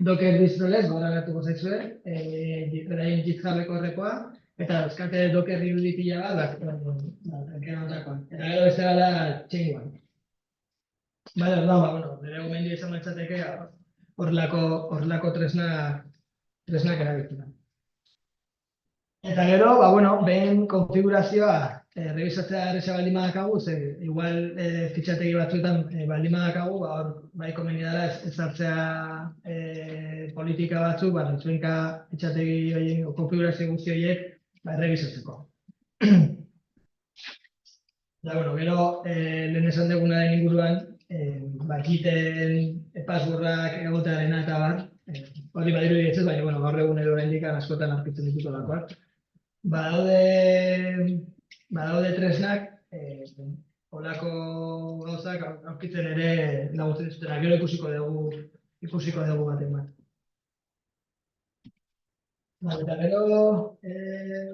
Docker Distroless, gora gertuko zaizue, beraien GitHubeko horrekoa, eta euskate Docker irudi pila bat, tankera ondakoan. Eta gero beste da Chainone. Bale, nire gomendio izan baitzateke horrelako tresnak erabiltzen. Eta gero, behin konfigurazioa revisatzea erreza baldin badakagu, igual fitxategi batzuetan baldin badakagu, bai komeni dela ezartzea politika batzuk, zuenka fitxategi horien, konfigurazio guzti horiek, revisatzeko. Gero, lehen esan dugunaren inguruan, Giten passwordak egotearena eta bar, hori badiru diretzez, baina gaur egun edo oraindik askotan aurkitzen dituko dakoak. Badaude tresnak, holako gauzak aurkitzen ere laguntzen dizutena, gero ikusiko dugu baten bat. Eta gero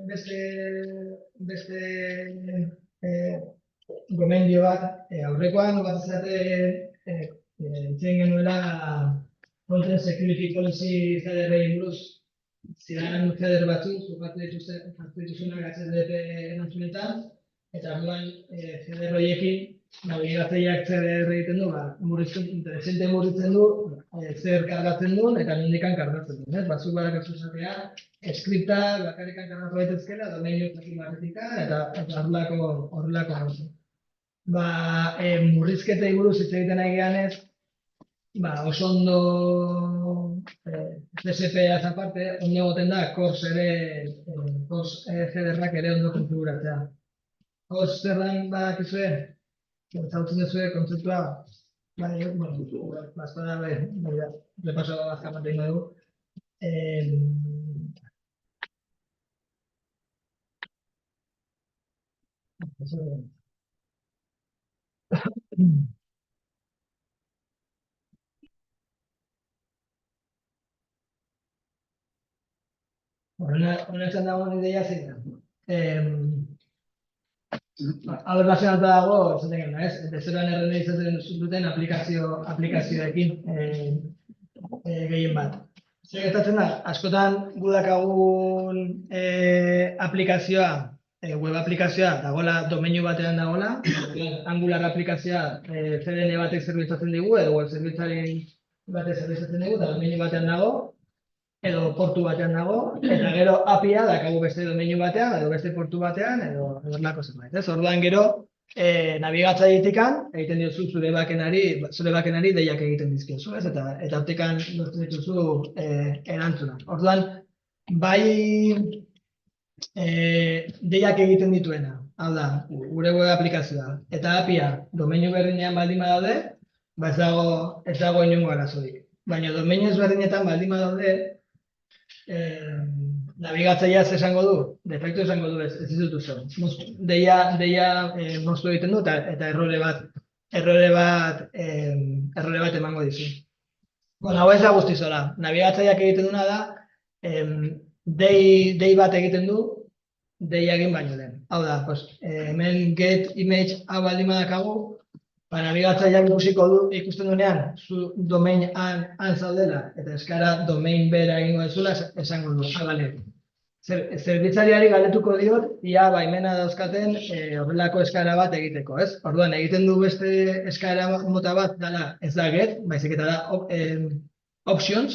beste gomendio bat, aurrekoan bat itzen genuela Content Security Policy CDR-i buruz ziren CDR batzuk, zukatu dituzunak HTTP erantzunetan, eta orduan CDR horiekin nabigatzaileak CDR egiten du, interesente murritzen du, zer kargatzen duen eta nondikan kargatzen duen. Batzuk badakazu esatea, skripta bakarrikan kargatu daitezkeela, domenio jakin batetika, eta horrelako gauza. Murrizketei buruz hitz egiten nahi gehanez, oso ondo CSP-az aparte, ondo egoten da CORS headerrak ere ondo konfiguratzea. CORS zerran badakizue, ezagutzen duzue kontzeptua, bazpada repaso bazka bat egin dugu. Honetan dagoen ideia zein da. Hau erlazionatuta dago, esaten gena, ez? Bezeroan errene izaten duten aplikazioekin gehien bat. Zer gertatzen da, askotan gudakagun aplikazioa, web aplikazioa dagoela domeinu batean dagoela, Angular aplikazioa CDN batek zerbitzatzen digu, edo web zerbitzaren batek zerbitzatzen digu, eta domeinu batean dago, edo portu batean dago, eta gero API-a dakagu beste domeinu batean, edo beste portu batean, edo erlako zenbait. Orduan gero, nabigatzailetikan egiten diozu zure bakenari deiak egiten dizkiozu, eta hortikan lortzen dituzu erantzunak. Orduan, bai deiak egiten dituena, hau da, gure web aplikazioa, eta API-a domeinu berdinean baldin badaude, ez dago inongo arazorik. Baina domeinu ezberdinetan baldin badaude, nabigatzaileaz esango du, defektu esango du ez ditutu zen. Deia moztu egiten du eta errore bat emango dizu. Hau ez da guztizola. Nabigatzaileak egiten duna da, dei bat egiten du, deia egin baino den. Hau da, hemen get image hau baldin badakagu, nabigatzaileak ikusten duenean, zu domain han zaudela, eta eskara domain bera egingo dezula, esango du, zerbitzariari galdetuko diot, ia baimena dauzkaten horrelako eskaera bat egiteko, ez? Orduan, egiten du beste eskaera mota bat, dala ez da get, baizik eta da options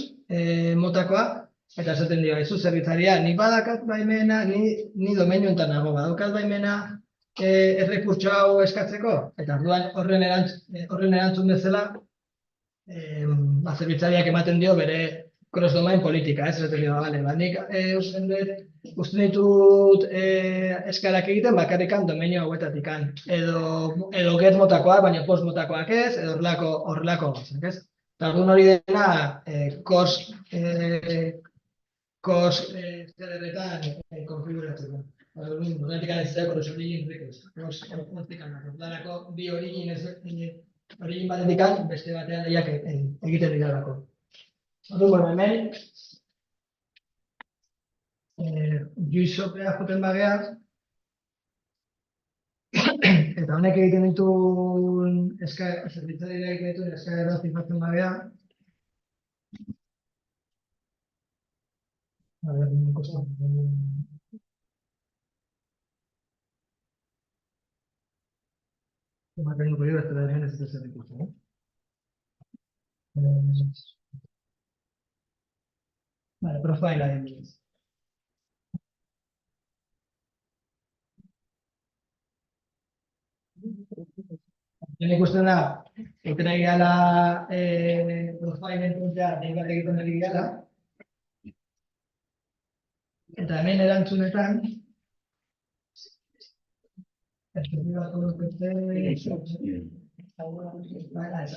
motakoa, eta esaten dio, ezu zerbitzaria, nik badakat baimena, ni domeinu enten nago, badaukat baimena errekurtso hau eskatzeko, eta orduan horren erantzun bezala, zerbitzariak ematen dio bere cross-domain politika, ez? Esaten dio, bale, nik uste ditut eskarak egiten bakarrikan domeinu hauetatikan, edo get motakoak, baina post motakoak ez, edo horrelako gauzak, ez? Eta orduan hori dena CDR-etan konfiguratzeko. Horretik ez da cross origin request. Horretarako bi origin batetik beste batean lehiak egiten direlako. Orduan, hemen juizopea joten bagea, eta honek egiten dituen zerbitzariak egiten dituen eskaera zifatzen bagea. A ver, no costa. Tengo que ir hasta la región de ese recurso, Vale, profile images. Hemen ikusten da, egiten ari gala profile entzuntzea, bat egiten ari gala. Eta hemen erantzunetan,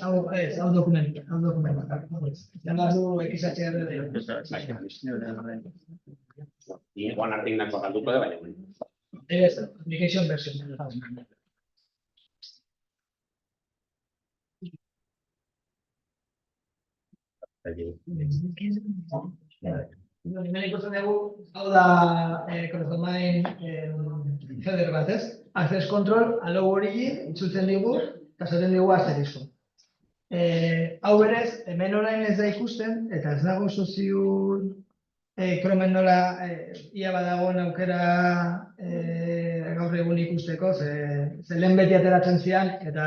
hau dokumentu. Zena du XHR Igual artindako galduko da, baina. es application version. Hemen ikusten dugu, hau da cross-domain header bat, ez? Access control, allow origin, itzultzen digu, eta esaten digu asterisko. Hau berez, hemen orain ez da ikusten, eta ez dago ziur Chromen nola ia badagoen aukera gaur egun ikusteko, ze lehen beti ateratzen zian, eta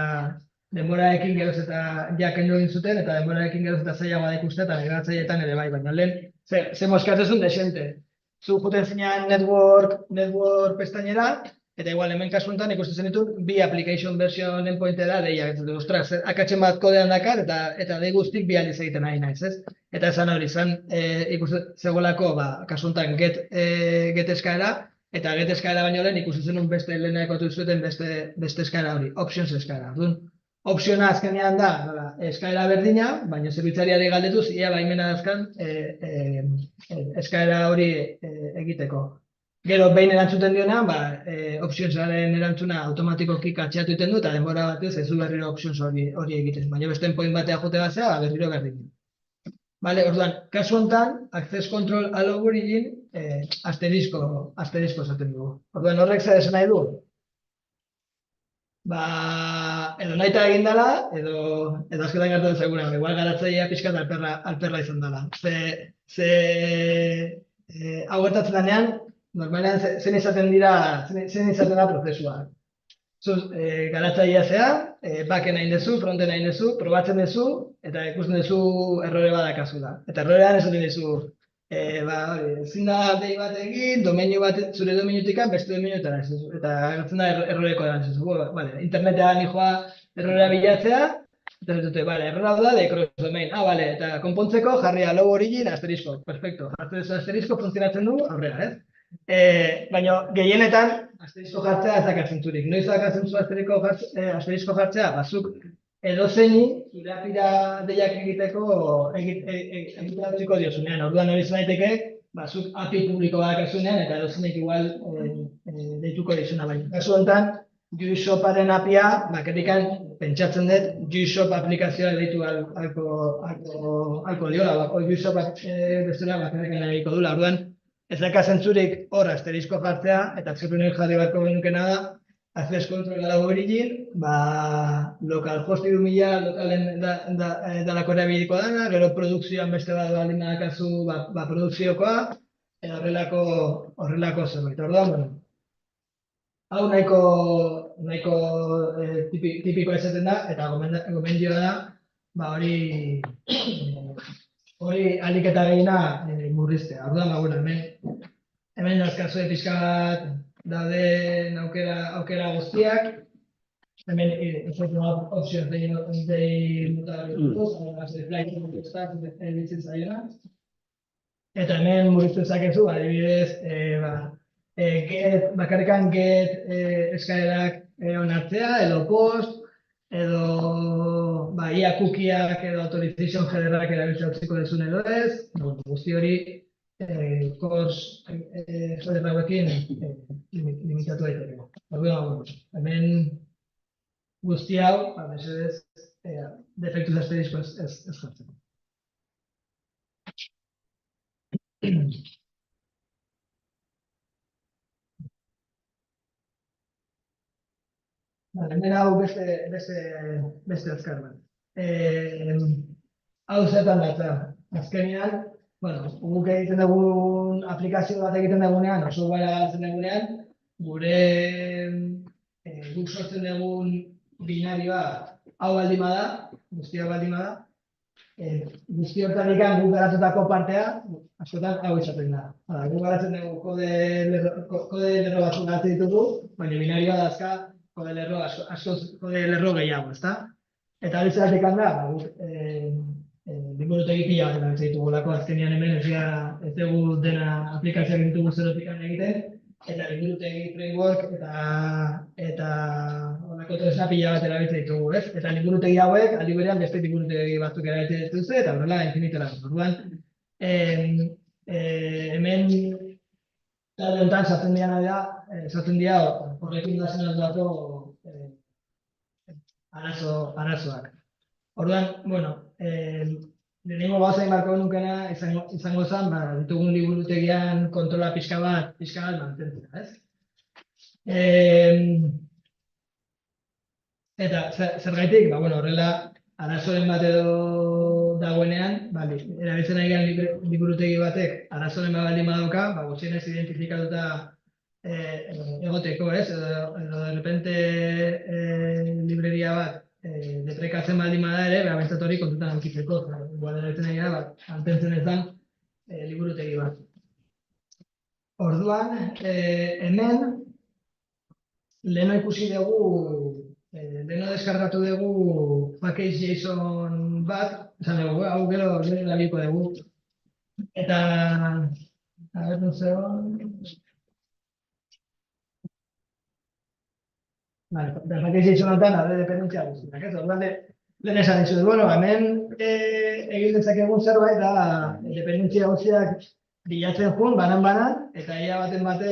denboraekin geroz eta jakendu egin zuten, eta denboraekin geroz eta zailagoa da ikuste, eta nabigatzaileetan ere bai, baina lehen, ze moskatzezun desente. Zu juten zinean network pestañera, eta igual hemen kasu honetan ikusten ditu bi application version endpointera deia, ostras, akatzen bat kodean dakar, eta dei guztik bi aldiz egiten nahi naiz, ez? Eta esan hori, ikusten zegoelako, kasu honetan get eskaera, eta get eskaera baino lehen ikusten zenun beste leheneko zuten beste eskaera hori, options eskaera. Opsiona azkenean da, eskaera berdina, baina zerbitzariari galdetuz, ia baimena dazkan eskaera hori egiteko. Gero, behin erantzuten dionean, optionsaren erantzuna automatikoki katxeatu egiten du, eta denbora batez ez du berriro options hori egiten. Baina beste endpoint batea jote bazea, berriro berdin. Vale, orduan, kasu honetan, access control allow origin, asterisko esaten dugu. Orduan, horrek zer esan nahi du? Edo nahi egin dela, edo azketan gertu dut segura, igual garatzailea pixkat alperra izan dela. Hau gertatzen denean, normalean zen izaten da prozesua. Garatzailea zea, backen egin dezu, fronten egin dezu, probatzen dezu, eta ikusten dezu errore badakazula. Eta errorean esaten dezu, ezin da dei bat egin, zure domeinutikan beste domeinutara ez duzu. Eta gertzen da erroreko eran ez duzu. Internetean nijoa errorea bilatzea, eta ez dute, errora da de cross-domain. Eta konpontzeko jarri allow origin asterisko. Perfecto, jartzen duzu asterisko funtzionatzen du aurrera, ez? Baina gehienetan asterisko jartzea ez dakatzen zurik. Noiz dakatzen zu asterisko jartzea? Bazuk edozeini zure apira deiak egiteko diozunean. Orduan hori zaiteke, bazuk API publiko badakazunean, eta edozeinik igual deituko dizuna baina. Kasu honetan, Juishoparen apia, bakarrikan pentsatzen dut, Juishop aplikazioa deitu alko diola, Juishop bezala bakarrikan egiko dula. Orduan, ez daka zentzurik hor asterisko jartzea, eta zerunek jarri barko benukena da, access control allow origin, localhost 2000 lokalen dalako erabiliko dana, gero produkzioan beste bat baldin badakazu produkziokoa, edo horrelako zerbait. Orduan, bueno, hau nahiko tipikoa izaten da, eta gomendioa da, ba hori ahalik eta gehiena murriztea. Orduan, ba, bueno, hemen dauzkazue pixka bat dauden aukera guztiak, hemen opzioz dei eta hemen murriztu dezakezu, adibidez, bakarrikan get eskaerak onartzea, edo post, edo ia cookieak edo authorization headerrak erabiltzea utziko duzun edo ez, guzti hori header hauekin limitatu daiteke. Orduan, hemen guzti hau, mesedez, defektuz asterisco ez jartzen. Hemen hau beste azkar bat. Hau zertan datza. Azkenean, guk egiten dugun aplikazio bat egiten dugunean, oso gara galtzen dugunean, guk sortzen dugun binarioa hau baldin bada, guztia baldin bada, guzti hortarik guk garatutako partea, askotan hau izaten da. Guk garatzen dugu kode lerro batzuk garatzen ditugu, baina binarioa dazka kode lerro gehiago, ezta? Eta hori zeratik da, guk liburutegi pila bat erabiltzen ditugulako, azkenean hemen ez dugu dena aplikazioak ditugu zerotik egiten, eta liburutegi framework eta horrelako tresna pila bat erabiltzen ditugu, ez? Eta liburutegi hauek, aldi berean beste liburutegi batzuk erabiltzen dituzte, eta horrela infinitera. Orduan, hemen talde honetan sartzen dira horrekin dazen aldako arazoak. Orduan, lehenengo gauza inbarko nukena izango zen, ditugun liburutegian kontrola pixka bat mantentzea, ez? Eta zergaitik, horrela arazoren bat edo dagoenean, erabiltzen ari garen liburutegi batek arazoren bat baldin badauka, gutxienez identifikatuta egoteko, ez? Edo de repente libreria bat deprekatzen baldin bada ere, behintzat hori kontutan hankitzeko, igual erabiltzen ari gara, mantentzen ezan liburutegi bat. Orduan, hemen, leheno ikusi dugu, leheno deskargatu dugu package JSON bat, esan dugu, hau gero erabiliko dugu. Eta, un segon. Package JSON honetan, dependentzia guztiak, ez? Orduan, lehen esan dizuet, hemen egin dezakegun zerbait da dependentzia guztiak bilatzen joan, banan, eta ia baten bate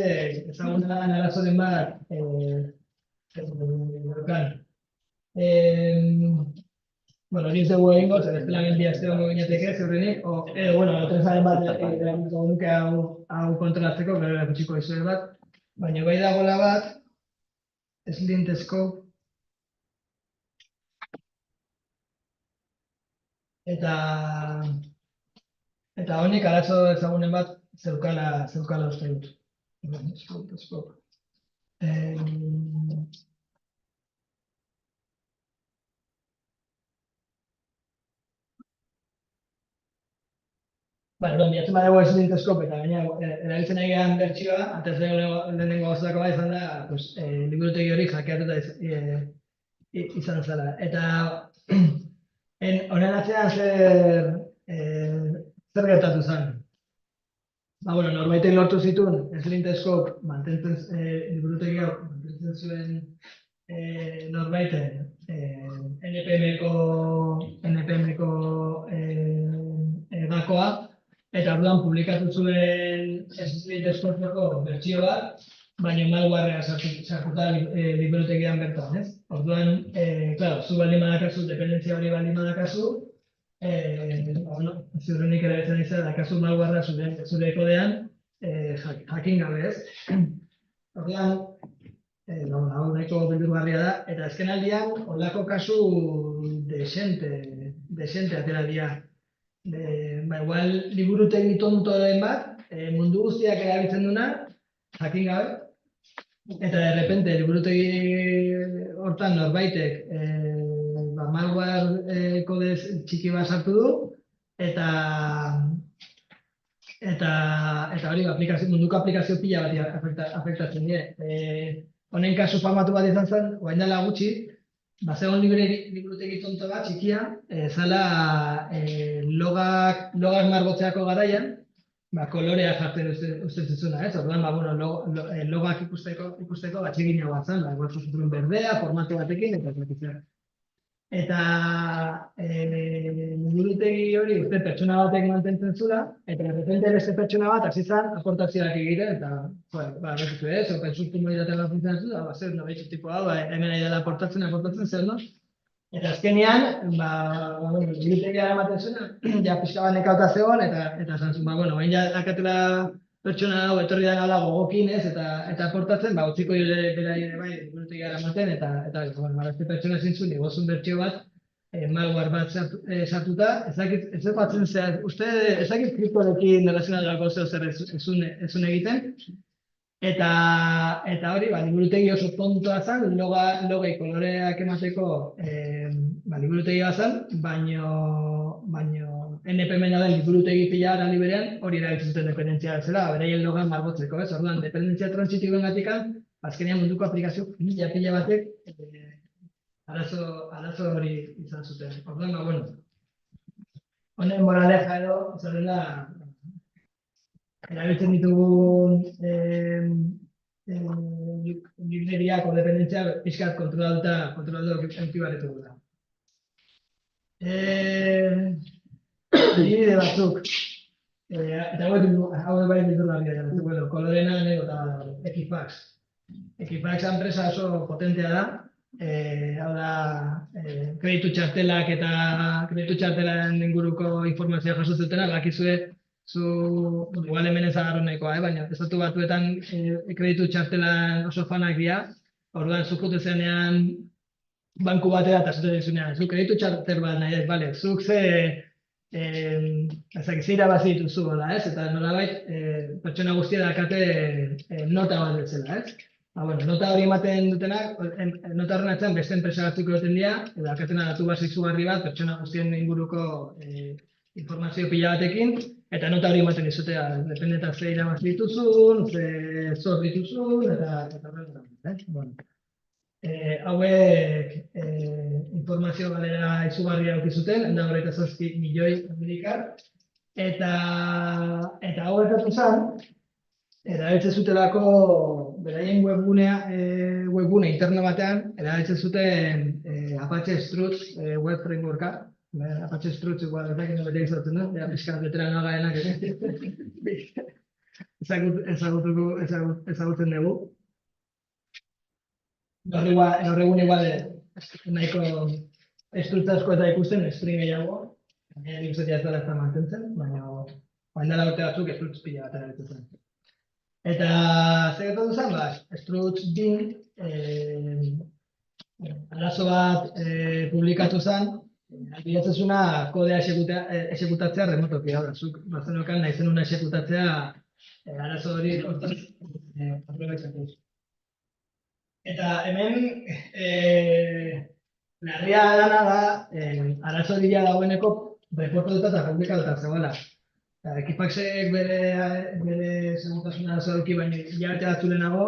ezagunan arazoren bat daukan. Hori ez dugu egingo, zer bestela gendia ez dugu gineateke, zeurrenik, tresaren bat erabiltuko nuke hau kontrolatzeko, gero erakutsiko izuet bat, baina bai dagoela bat, Slint Scope, eta honek arazo ezagunen bat zeukala uste dut. Scope. Bilatzen badago Slint Scope eta gaina erabiltzen ari garen bertsioa, antes lehenengo gauzatako bat izan da, liburutegi hori hackeatuta izan zela. Eta honen atzean zer gertatu zen? Norbaitek lortu zituen Slint Scope liburutegi hau mantentzen zuen norbaiten NPM-ko gakoa, eta orduan publikatu zuen Slint Scope-ko bertsio bat, baina malwarea sartuta liburutegian bertan, ez? Orduan, zu baldin badakazu, dependentzia hori baldin badakazu, ziurrenik erabiltzen izan, dakazu malwarea zure kodean, jakin gabe, ez? Orduan, hau nahiko beldurgarria da, eta azken aldian, horlako kasu desente atera dira. igual liburutegi tontoren bat, mundu guztiak erabiltzen duna, jakin gabe, eta de repente liburutegi hortan norbaitek malware kodez txiki bat sartu du, eta hori munduko aplikazio pila bat afektatzen die. Honen kasu famatu bat izan zen, orain dela gutxi, bazegon liburutegi tonto bat txikia, zala logak margotzeako garaian, kolorea jartzen uste zizuna, ez? Orduan, logak ikusteko batxegina bat zen, igual zuzutun berdea, formatu batekin, eta liburutegi hori uste pertsona batek mantentzen zula, eta de repente beste pertsona bat hasi zen aportazioak egiten, eta bekizu ez, pentsutu moditatea bat funtzionan zula, zer nobeizu tipo hau, hemen nahi dela aportatzen zer, no? Eta azkenean, liburutegia ematen zuen, ja pixka bat nekauta zegoen, eta zantzun, bain ja dakatela pertsona hau etorri da gala gogokin ez, eta aportatzen, utziko bera ere bai, liburutegia ematen, eta beste pertsona zintzun, igozun bertxio bat, malware bat sartuta, ez batzen zehaz, uste ezakit kriptorekin relazionatuako zer ezun egiten, eta hori, liburutegi oso tontoa zen, logei koloreak emateko liburutegi bat zen, baino NPM den liburutegi pila arali berean, hori erabiltzen zuten dependentzia zela, beraien logan margotzeko, ez? Orduan, dependentzia transitikoen gatikan, azkenean munduko aplikazio pila batek arazo hori izan zuten. Orduan, honen moraleja edo, zorrela, erabiltzen ditugun libreriak o dependentzia pixkat kontrolatu euki baretu da. Adibide batzuk, eta hau bai bildugarria da, kolorena eta Equifax. Equifax enpresa oso potentea da, hau da, kreditu txartelak eta kreditu txartelaren inguruko informazioa jasotzutena, bakizue igual hemen ez agarro nahikoa, baina estatu batuetan kreditu txartelan oso fanak dira, orduan zukute zenean banku batera eta zute dizunean, zuk kreditu txartel bat nahi ez, bale, zuk zira bazi dituzu, ez? Eta nolabait, pertsona guztia dakate nota bat betzela, ez? Nota hori ematen dutenak, nota horren atzen beste enpresa batzuk egoten dira, edo dakatena datu base izugarri bat, pertsona guztien inguruko informazio pila batekin, eta nota hori ematen dizutea, dependeta ze irabaz dituzun, ze zor dituzun, eta horren. Hauek informazio galera izugarria aukizuten, 127 milioi amerikar, eta hauek hartu zen, erabiltzen zutelako beraien webgune interno batean, erabiltzen zuten Apache Struts web frameworka, Apache Struts igual ezakit nobete izatzen du, pixka veteranoa garenak ezagutzen dugu. Gaur egun igual nahiko Struts asko eta ikusten, string gehiago, nik uste ez dela ez mantentzen, baina orain dela urte batzuk Struts pila bat erabiltzen zen. Eta zer gertatu zen, Struts bin arazo bat publikatu zen, albidatzezuna kodea esekutatzea remotoki, zuk bazenokan nahi zenuna esekutatzea arazo hori aprobetxatu. Eta hemen larria dana da arazo hori dagoeneko reportatuta eta publikatuta zegoela. Equifaxek bere segurtasuna arazo eduki, baina hilabete batzu lehenago,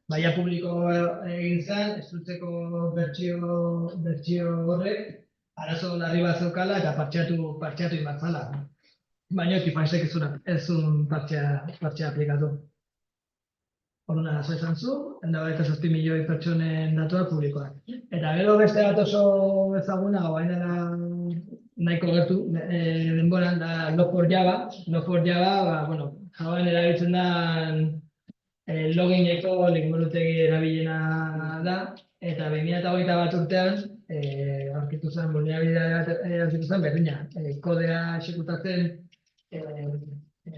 baina publiko egin zen, Strutseko bertsio horrek arazo larri bat zeukala eta partxeatu inbatzala. Baina Equifaxek ez zuen partxea aplikatu. Horren arazo izan zu, 127 milioi pertsonen datuak publikoak. Eta gero beste bat oso ezaguna, baina nahiko gertu, denboran da Log4Java. Log4Java, Javaen erabiltzen da logineko liburutegi erabilena da, eta 2021 urtean aurkitu zen, vulnerabilitatea aurkitu zen, berdina, kodea esekutatzen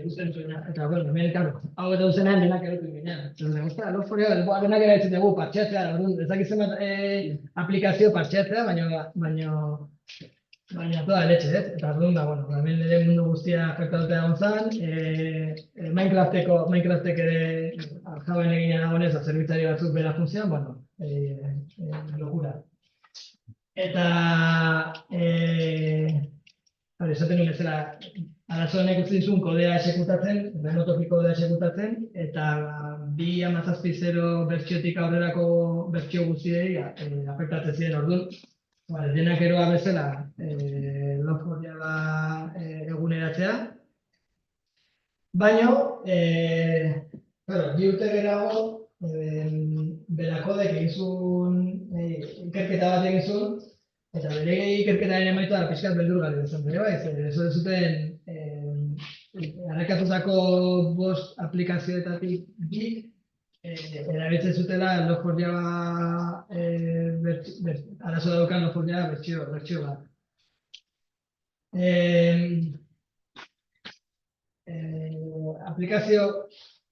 uzten zuena, eta hemen, hau eta duzenean denak erotu ginean. Log4Java, denak erabiltzen dugu, partxeatzea, ez dakitzen bat aplikazio partxeatzea, baina baina toda leche, eta orduan, bueno, hemen ere mundu guztia afektatuta egon zen, Minecraftek ere aljaben egina dagoenez, zerbitzari batzuk bera funtzioan, bueno, locura. Eta, esaten nuen bezala, arazo honek utzi dizun kodea esekutatzen, remotoki kodea esekutatzen, eta 2.17.0 bertsiotik aurrerako bertsio guztiei afektatzen ziren orduan. Denak eroa bezala Log4j eguneratzea. Baina, 2 urte geroago, Berakodek egin zuen, ikerketa bat egin zuen, eta bere ikerketaren emaitza pixkat beldurgarria izan ere bai, ez zuten arrakatutako 5 aplikazioetatik 2 erabiltzen zutela Log4j arazo daukan Log4j bertsio bat.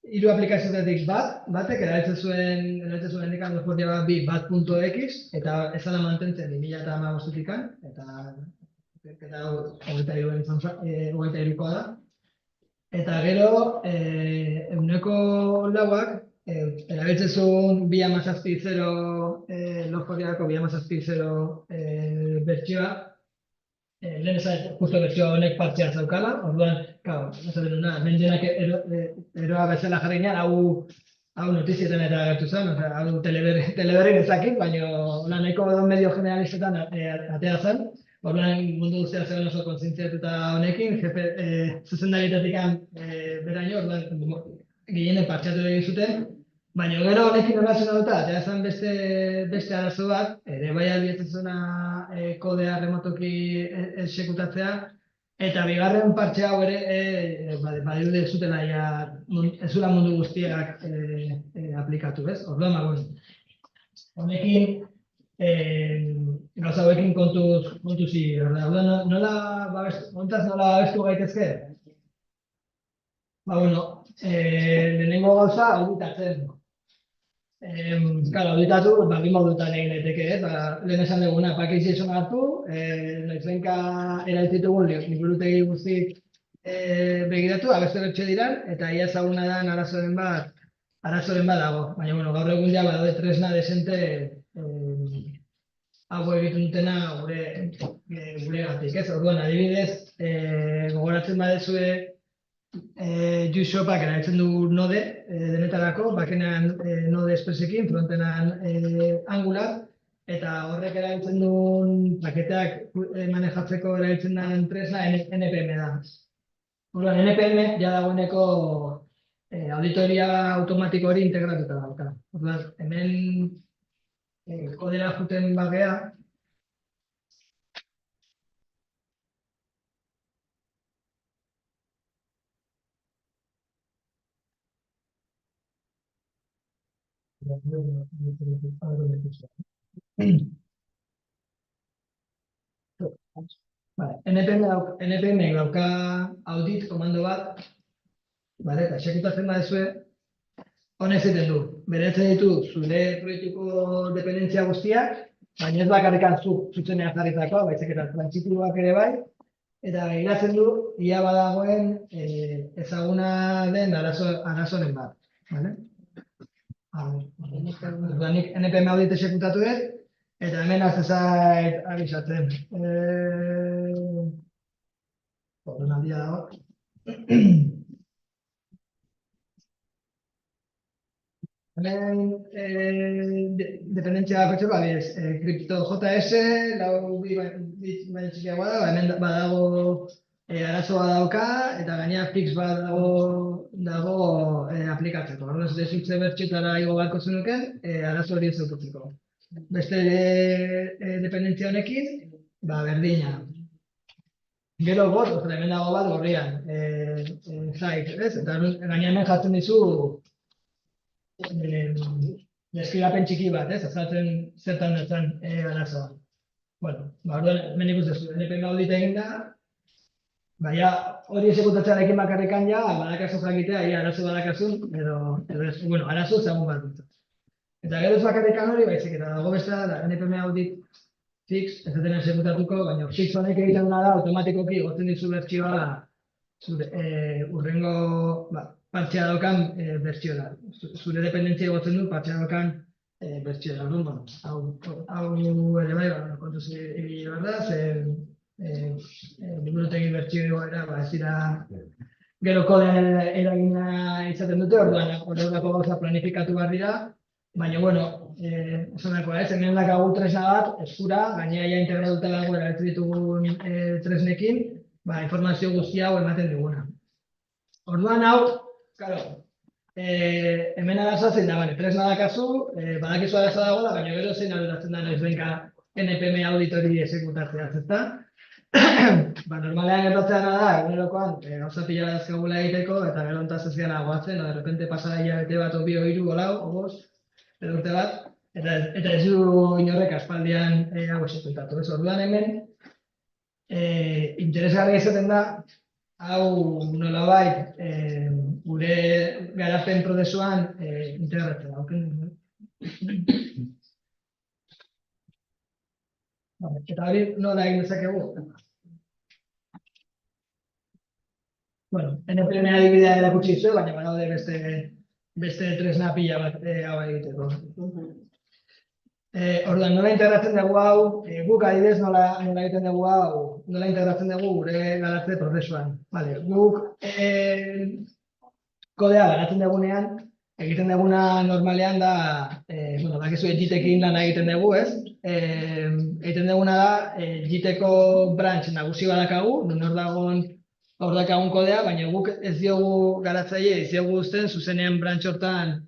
Hiru aplikazioetatik batek erabiltzen zuen Log4j 2.bat.x eta ez zela mantentzen 2015-tik, eta 23koa da. Eta gero, 9%ak erabiltzen zuen 2.17.0 Log4jako 2.17.0 bertsioa, lehen esan, justo bertsio honek partzea zaukala, orduan, hemen denak eroa bezala jarri ginen, hau notizietan eta agertu zen, hau teleberrin ezakit, baina nahiko medio generalistetan atea zen, orduan mundu guztia zegoen oso kontzientziatuta honekin, zuzendarietatik beraino, orduan gehienen partxatu egin zuten, baina gero honekin erlazionatuta, atea zen beste arazo bat, ere bai ahalbidetzen zuena kodea remotoki esekutatzea, eta bigarren partxe hau ere, badirudi ez zutela ez zula mundu guztiak aplikatu, ez? Orduan, honekin, gauza hauekin kontuz ziri, orduan, nola babestu gaitezke? Lehenengo gauza, auditatzen. Auditatu, bi modutan egin daiteke, lehen esan duguna, package.json hartu, noizbenka erabiltzitugun liburutegi guzti begiratu, beste bertso diran, eta ia ezaguna da arazoren bat dago. Baina, gaur egun ja badaude tresna desente hau egiten dutena guregatik, ez? Orduan, adibidez, gogoratzen badezue Jusopak erabiltzen du Node denetarako, bakenean Node Expressekin, frontenan Angular, eta horrek erabiltzen duen paketeak manejatzeko erabiltzen den tresna NPM da. Orduan, NPM ja dagoeneko auditoria automatiko hori integratuta dauka. Orduan, hemen kodera juten bagea, NPM dauka audit komando bat, eta esekutatzen badezue, honek egiten du, beretzen ditu zure proiektuko dependentzia guztiak, baina ez bakarrikan zuzenean jarritakoa, baizik eta trantzituak ere bai, eta begiratzen du, ia badagoen ezaguna den arazoren bat. Nik NPM audit esekutatu dut, eta hemen azezait abisatzen. Ordenaldia dago. Hemen dependentzia bakoitzeko, CryptoJS, lau bi baina txikiagoa da, hemen badago arazoa dauka, eta gainera fix bat dago aplikatzeko. Orduan, ez dezutze bertxetara igo beharko zenuken, arazo hori ez eukitzeko. Beste dependentzia honekin, berdina. Gero hemen dago bat gorrian, zait, ez? Eta gainera hemen jartzen dizu deskribapen txiki bat, ez? Azaltzen zertan datzen arazoa. Orduan, hemen ikustezu, NPM audit egin da, baina hori esekutatzearekin bakarrikan ja, badakazu jakitea, arazo badakazun, edo arazo zegoen bat dut. Eta gero ez bakarrikan hori, baizik eta dago beste da, NPM audit fix, ez dena exekutatuko, baina fix honek egiten duna da, automatikoki gotzen dizu bertsioa zure urrengo partxea daukan bertsiora. Zure dependentzia gotzen du partxea daukan bertsiora. Hau ere bai, kontuz ibili behar da, liburutegi bertsio era, ez dira gero kodean eragina izaten dute, orduan horrelako gauza planifikatu behar dira, baina, bueno, esandakoa ez, hemen dakagu tresna bat, eskura, gainera ja integratuta dago erabiltzen ditugun tresnekin, informazio guzti hau ematen diguna. Orduan hau, claro, hemen arazoa zein da, tresna dakazu, badakizu arazoa dagoela, baina gero zein arduratzen da noiz benka NPM auditori exekutatzea, ezta? Normalean gertatzen da, egunerokoan, gauza pila dazkagula egiteko, eta gero ontaz ez gara goatzen, de repente pasara hilabete bat, obio, hiru, golau, ogos, edo urte bat, eta ez du inorrek aspaldian hau exekutatu. Orduan hemen, interesgarria izaten da, hau nolabait gure garapen prozesuan integratzea. Eta hori nola egin dezakegu? Bueno, NPM adibidea erakutsi zuen, baina badaude beste tresna pila bat hau egiteko. Orduan, nola integratzen dugu hau, guk adibidez nola egiten dugu hau, nola integratzen dugu gure garatze prozesuan. Guk kodea garatzen dugunean, egiten duguna normalean da, bakizu JIT-ekin lan egiten dugu, ez? Egiten duguna da, JIT-eko branch nagusi badakagu, hor dakagun kodea, baina guk ez diogu garatzaile, ez diogu uzten zuzenean branch hortan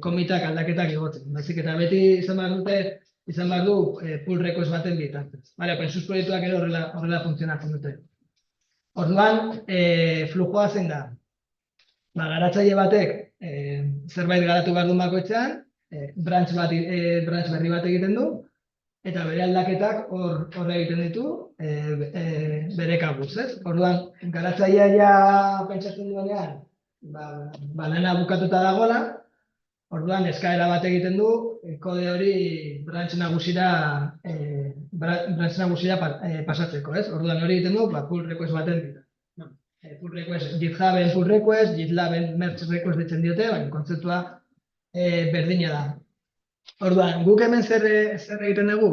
komitak aldaketak egoten. Baizik eta beti izan behar du pull request baten bitartez. Sus proiektuak ere horrela funtzionatzen dute. Orduan, flujua zein da? Garatzaile batek zerbait garatu behar duen bakoitzean, branch berri bat egiten du, eta bere aldaketak hor egiten ditu bere kabuz, ez? Orduan, garatzailea ja pentsatzen duenean, lana bukatuta dagoela, orduan eskaera bat egiten du, kode hori branch nagusira pasatzeko, ez? Orduan hori egiten du, pull request baten dira. Pull request, GitHuben pull request, GitLaben merge request ditzen diote, baina kontzeptua berdina da. Orduan, guk hemen zer egiten dugu?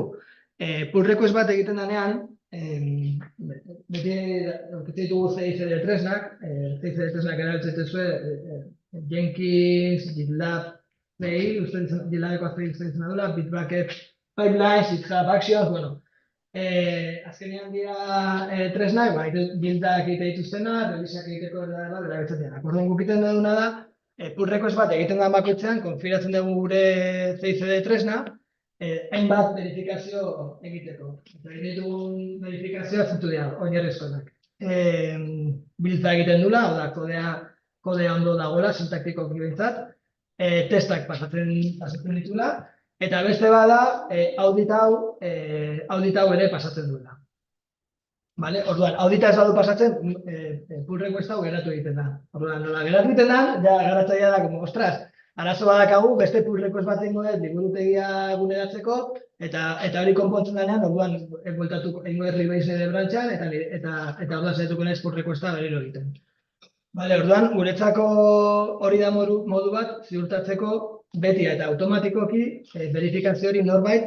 Pull request bat egiten denean, beti ditugu CICD tresnak, CICD tresnak erabiltzen zuen Jenkins, GitLab, GitLabeko azpegi izan dula, Bitbucket, Pipelines, GitHub Actions, bueno. Azkenean dira tresnak, buildak egite dituztena, releaseak egiteko erabiltzen dira. Orduan, guk egiten duguna da, pull request bat egiten da bakoitzean, konfiguratzen dugu gure CICD tresna, hainbat verifikazio egiteko. Eta egin ditugun verifikazioa zentu dira, oinarrizkoenak. Builda egiten dula, kodea ondo dagoela, sintaktikoki behintzat, testak pasatzen ditula, eta beste bada, audit hau ere pasatzen duela. Orduan, audita ez badu pasatzen, pull request hau geratu egiten da. Orduan, nola geratu egiten da, garatzailea da, como, ostras, arazo badakagu, beste pull request bat egingo dut, liburutegia eguneratzeko, eta hori konpontzen denean, orduan, egingo rebase nire brantxan, eta orduan zaituko naiz pull requesta berriro egiten. Orduan, guretzako hori da modu bat, ziurtatzeko, beti eta automatikoki, verifikazio hori norbait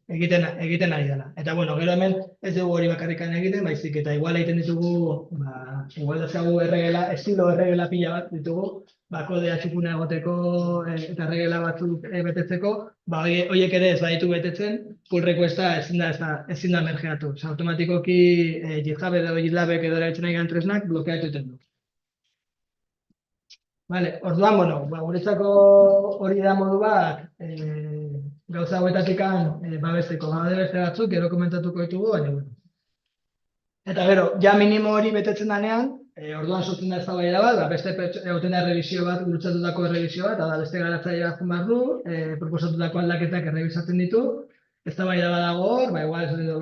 egiten ari dela. Eta, bueno, gero hemen ez dugu hori bakarrikan egiten, baizik eta igual egiten ditugu, igual dazkagu estilo erregela pila bat ditugu, kodea txukuna egoteko eta erregela batzuk betetzeko, horiek ere ez baditu betetzen, pull requesta ezin da mergeatu. Automatikoki GitHub edo GitLabek edo erabiltzen nahi tresnak blokeatu egiten du. Orduan, guretzako hori da modu bat, gauza hauetatikan babesteko. Bade beste batzuk, gero komentatuko ditugu, baina bueno. Eta gero, ja minimo hori betetzen denean, orduan sortzen da eztabaida bat, beste egoten da errebisio bat, gurutzatutako errebisio bat, eta beste garatzaile bat behar du, proposatutako aldaketak errebisatzen ditu, eztabaida bat dago hor, igual ez dut,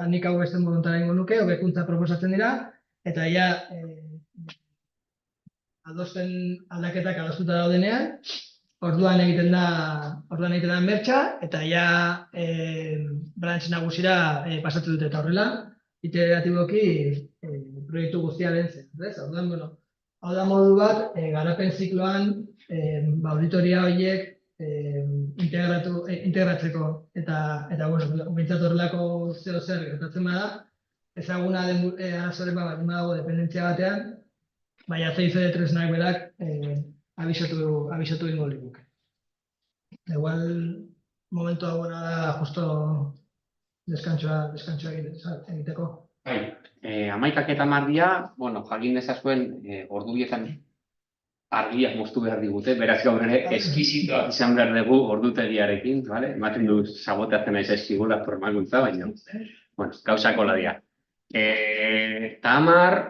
nik hau beste moduntara ingo nuke, hobekuntza proposatzen dira, eta ja aldaketak adostuta daudenean, orduan egiten da mertxa, eta ja branch nagusira pasatu dute eta horrela, iteratiboki proiektu guztia lentzen. Orduan, bueno, hau da modu bat, garapen zikloan auditoria horiek integratzeko eta bueno, bintzat horrelako zeo zer gertatzen bada, ezaguna arazoren bat dago dependentzia batean, baina CICD tresnak berak abisatu ingo liguke. Igual momentu hau da justo deskantsua egiteko. Bai, 11:10, bueno, jakin dezazuen ordu bietan argiak moztu behar digute, beraz gaur ere eskizitoak izan behar dugu ordutegiarekin, vale? Ematen du sabotatzen naiz eskigula formakuntza, baina, bueno, gauzak hola dira. Eta 10,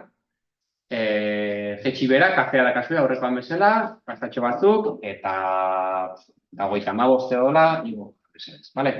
jetxi bera, kafea da kasua, aurrekoan bezala, pastatxo batzuk, eta 55 edola, igo, vale?